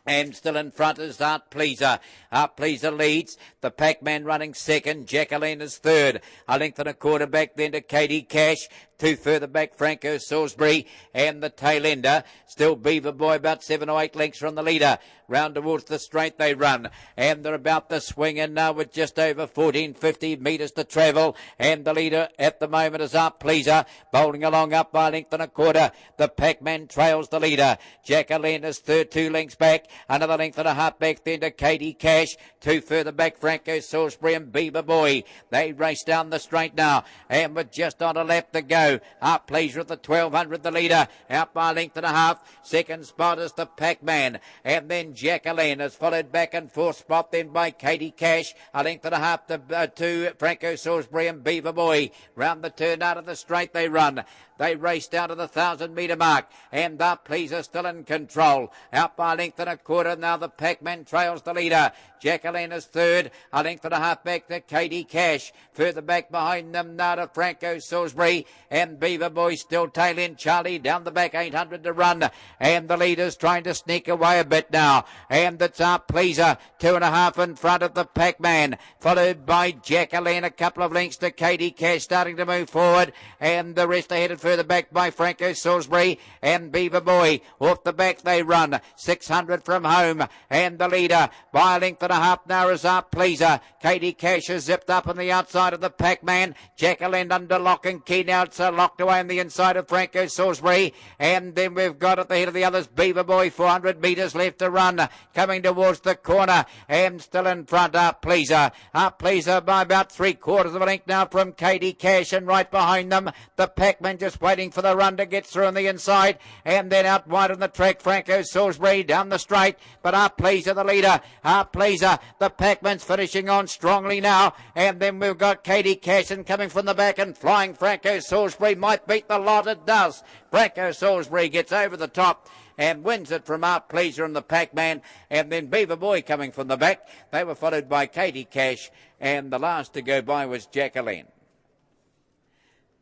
And still in front is Our Pleaser. Our Pleaser leads. The Pac-Man running second. Jacqueline is third. A length and a quarter back then to Katie Cash. 2 further back, Franco Salisbury. And the tail ender. Still Beaver Boy about 7 or 8 lengths from the leader. Round towards the straight they run. And they're about to swing in now with just over 1,450 metres to travel. And the leader at the moment is Our Pleaser. Bowling along up by a length and a quarter. The Pac-Man trails the leader. Jacqueline is third, 2 lengths back. Another length and a half back then to Katie Cash. 2 further back, Franco Salisbury and Beaver Boy. They race down the straight now. And with just on a lap to go. Our Pleaser at the 1,200, the leader. Out by a length and a half. Second spot is the Pac-Man. And then Jacqueline is followed back in fourth spot then by Katie Cash. A length and a half to Franco Salisbury and Beaver Boy. Round the turn out of the straight they run. They race down to the 1,000-metre mark. And Our Pleaser still in control. Out by a length and a quarter. Now the Pac-Man trails the leader. Jacqueline is third. A length and a half back to Katie Cash. Further back behind them now to Franco Salisbury. And Beaver Boy still tailing Charlie. Down the back, 800 to run. And the leader's trying to sneak away a bit now. And it's Our Pleaser. 2.5 in front of the Pac-Man. Followed by Jacqueline. A couple of lengths to Katie Cash starting to move forward. And the rest are headed further back by Franco Salisbury and Beaver Boy. Off the back they run. 600 from home. And the leader by a length and a half now is Our Pleaser. Katie Cash is zipped up on the outside of the Pac-Man. Jacqueline under lock and key. Now it's locked away on the inside of Franco Salisbury. And then we've got at the head of the others Beaver Boy. 400 metres left to run. Coming towards the corner. And still in front Our Pleaser. Our Pleaser by about 3/4 of a length now from Katie Cash. And right behind them the Pac-Man just waiting for the run to get through on the inside. And then out wide on the track Franco Salisbury down the straight. But Our Pleaser the leader. Our Pleaser. The Pac-Man's finishing on strongly now. And then we've got Katie Cash and coming from the back and flying Franco Salisbury might beat the lot. It does. Franco Salisbury gets over the top and wins it from Our Pleaser and the Pac-Man. And then Beaver Boy coming from the back. They were followed by Katie Cash. And the last to go by was Jacqueline.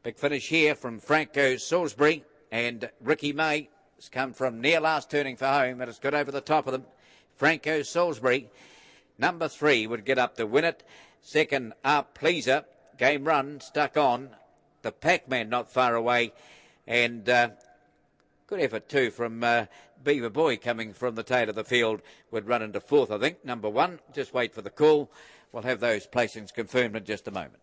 Big finish here from Franco Salisbury. And Ricky May has come from near last turning for home. And it's got over the top of them. Franco Salisbury. Number 3 would get up to win it. Second, Our Pleaser. Game run, stuck on. The Pac-Man not far away. And good effort too from Beaver Boy coming from the tail of the field. Would run into fourth, I think. Number 1. Just wait for the call. We'll have those placings confirmed in just a moment.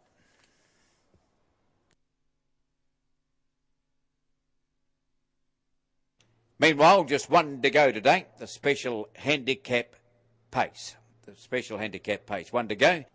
Meanwhile, just one to go today. The special handicap pace. The special handicap pace. One to go.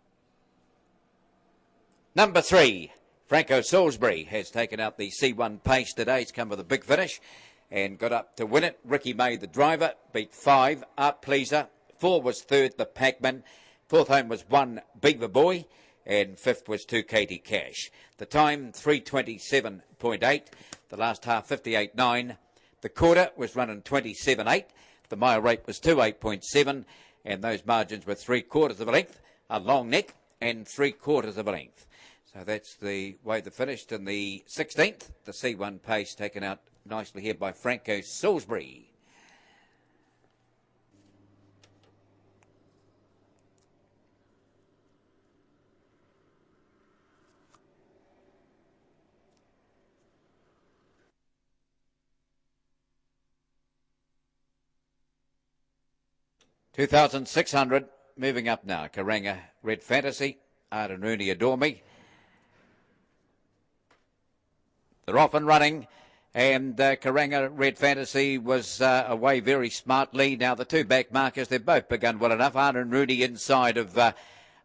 Number 3, Franco Salisbury has taken out the C1 pace today. It's come with a big finish and got up to win it. Ricky May, the driver, beat 5, Our Pleaser. 4 was third, the Pac-Man. Fourth home was 1, Beaver Boy. And fifth was 2, Katie Cash. The time, 3:27.8. The last half, 58.9. The quarter was running 27.8. The mile rate was 2:8.7. And those margins were 3/4 of a length, a long neck, and 3/4 of a length. So that's the way they finished in the 16th. The C1 pace taken out nicely here by Franco Salisbury. 2,600 moving up now. Karanga Red Fantasy, Arden Rooney Adore Me. They're off and running, and Karanga Red Fantasy was away very smartly. Now the two back markers, they've both begun well enough. Arden Rooney inside of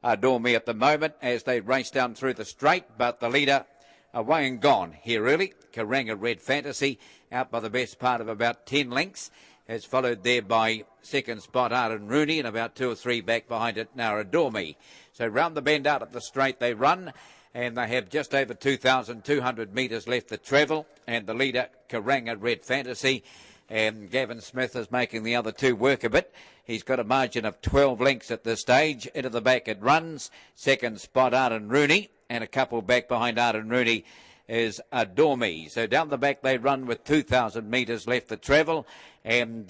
Adore Me at the moment as they race down through the straight, but the leader away and gone here really. Karanga Red Fantasy out by the best part of about 10 lengths. As followed there by second spot Arden Rooney, and about 2 or 3 back behind it now Adore Me. So round the bend out at the straight they run, and they have just over 2,200 metres left to travel, and the leader Karanga Red Fantasy, and Gavin Smith is making the other two work a bit. He's got a margin of 12 lengths at this stage. Into the back it runs. Second spot Arden Rooney, and a couple back behind Arden Rooney is Adore Me. So down the back they run with 2,000 metres left to travel, and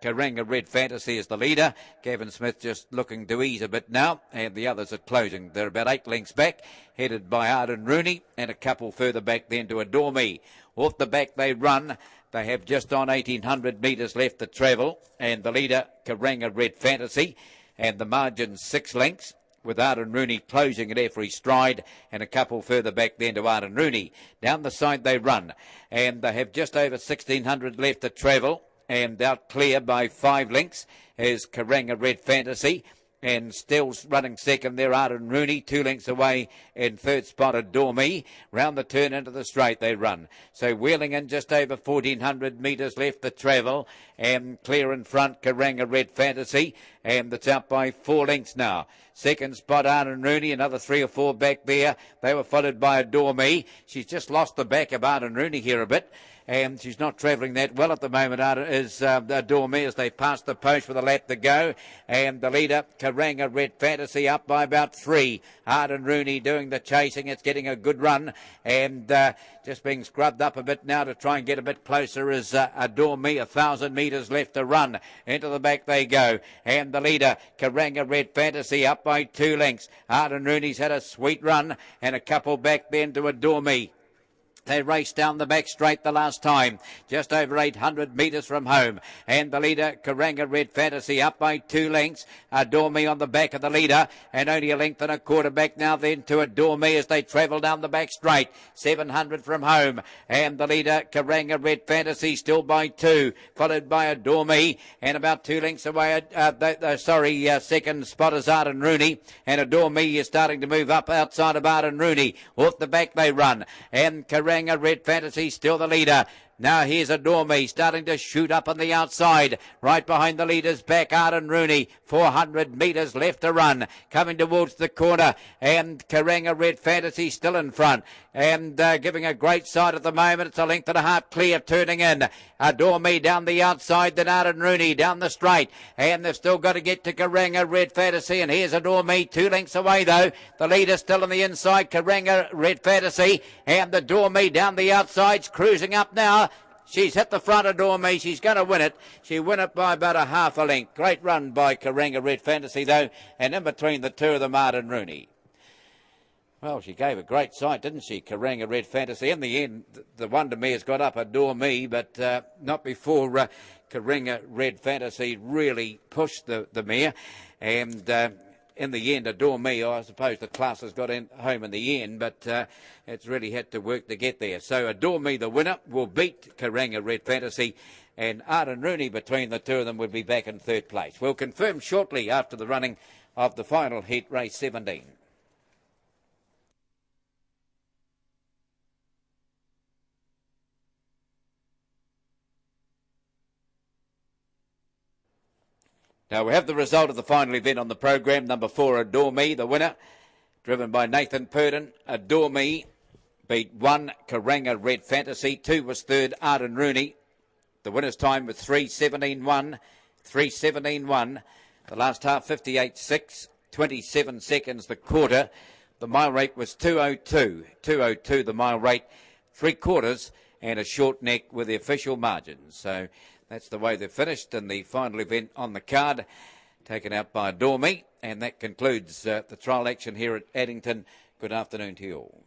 Karanga Red Fantasy is the leader. Gavin Smith just looking to ease a bit now, and the others are closing. They're about 8 lengths back, headed by Arden Rooney, and a couple further back then to Adore Me. Off the back they run. They have just on 1,800 metres left to travel, and the leader Karanga Red Fantasy, and the margin 6 lengths, with Arden Rooney closing at every stride, and a couple further back then to Arden Rooney. Down the side they run, and they have just over 1,600 left to travel, and out clear by 5 lengths is Karanga Red Fantasy, and still running second there Arden Rooney, 2 lengths away in third spot Adore Me. Round the turn into the straight they run. So wheeling in just over 1,400 metres left to travel, and clear in front Karanga Red Fantasy, and it's out by 4 lengths now. Second spot Arden Rooney, another 3 or 4 back there. They were followed by Adore Me. She's just lost the back of Arden Rooney here a bit, and she's not travelling that well at the moment. Adore Me as they pass the post with a lap to go, and the leader Karanga Red Fantasy up by about 3. Arden Rooney doing the chasing. It's getting a good run, and just being scrubbed up a bit now to try and get a bit closer is Adore Me. 1,000 metres left to run. Into the back they go, and the leader Karanga Red Fantasy up by 2 lengths. Arden Rooney's had a sweet run, and a couple back then to Adore Me. They raced down the back straight the last time, just over 800 metres from home. And the leader, Karanga Red Fantasy, up by 2 lengths. Adore Me on the back of the leader, and only a length and a quarter back now then to Adore Me as they travel down the back straight. 700 from home. And the leader, Karanga Red Fantasy, still by 2, followed by Adore Me. And about 2 lengths away, second spot is Arden Rooney. And Adore Me is starting to move up outside of Arden Rooney. Off the back they run. And Karanga Red Fantasy still the leader. Now here's Adore Me starting to shoot up on the outside. Right behind the leader's back, Arden Rooney. 400 metres left to run. Coming towards the corner. And Karanga Red Fantasy still in front. And giving a great sight at the moment. It's a length and a half clear turning in. Adore Me down the outside. Then Arden Rooney down the straight. And they've still got to get to Karanga Red Fantasy. And here's Adore Me 2 lengths away though. The leader still on the inside. Karanga Red Fantasy. And Adore Me down the outside's cruising up now. She's hit the front of Adore Me. She's going to win it. She win it by about a half a length. Great run by Karanga Red Fantasy, though. And in between the two of them, Arden Rooney. Well, she gave a great sight, didn't she, Karanga Red Fantasy? In the end, the Wonder Mare's got up Adore Me, but not before Karanga Red Fantasy really pushed the mare. And in the end, Adore Me, I suppose the class has got home in the end, but it's really had to work to get there. So Adore Me, the winner, will beat Karanga Red Fantasy, and Arden Rooney between the two of them would be back in third place. We'll confirm shortly after the running of the final heat, race 17. Now we have the result of the final event on the program. Number 4, Adore Me, the winner, driven by Nathan Purdon. Adore Me beat 1, Karanga Red Fantasy. 2 was third, Arden Rooney. The winner's time was 3:17.1. 3:17.1. The last half, 58.6. 27 seconds the quarter. The mile rate was 2:02. 2:02 the mile rate. 3/4 and a short neck with the official margins. So that's the way they finished in the final event on the card, taken out by Adore Me. And that concludes the trial action here at Addington. Good afternoon to you all.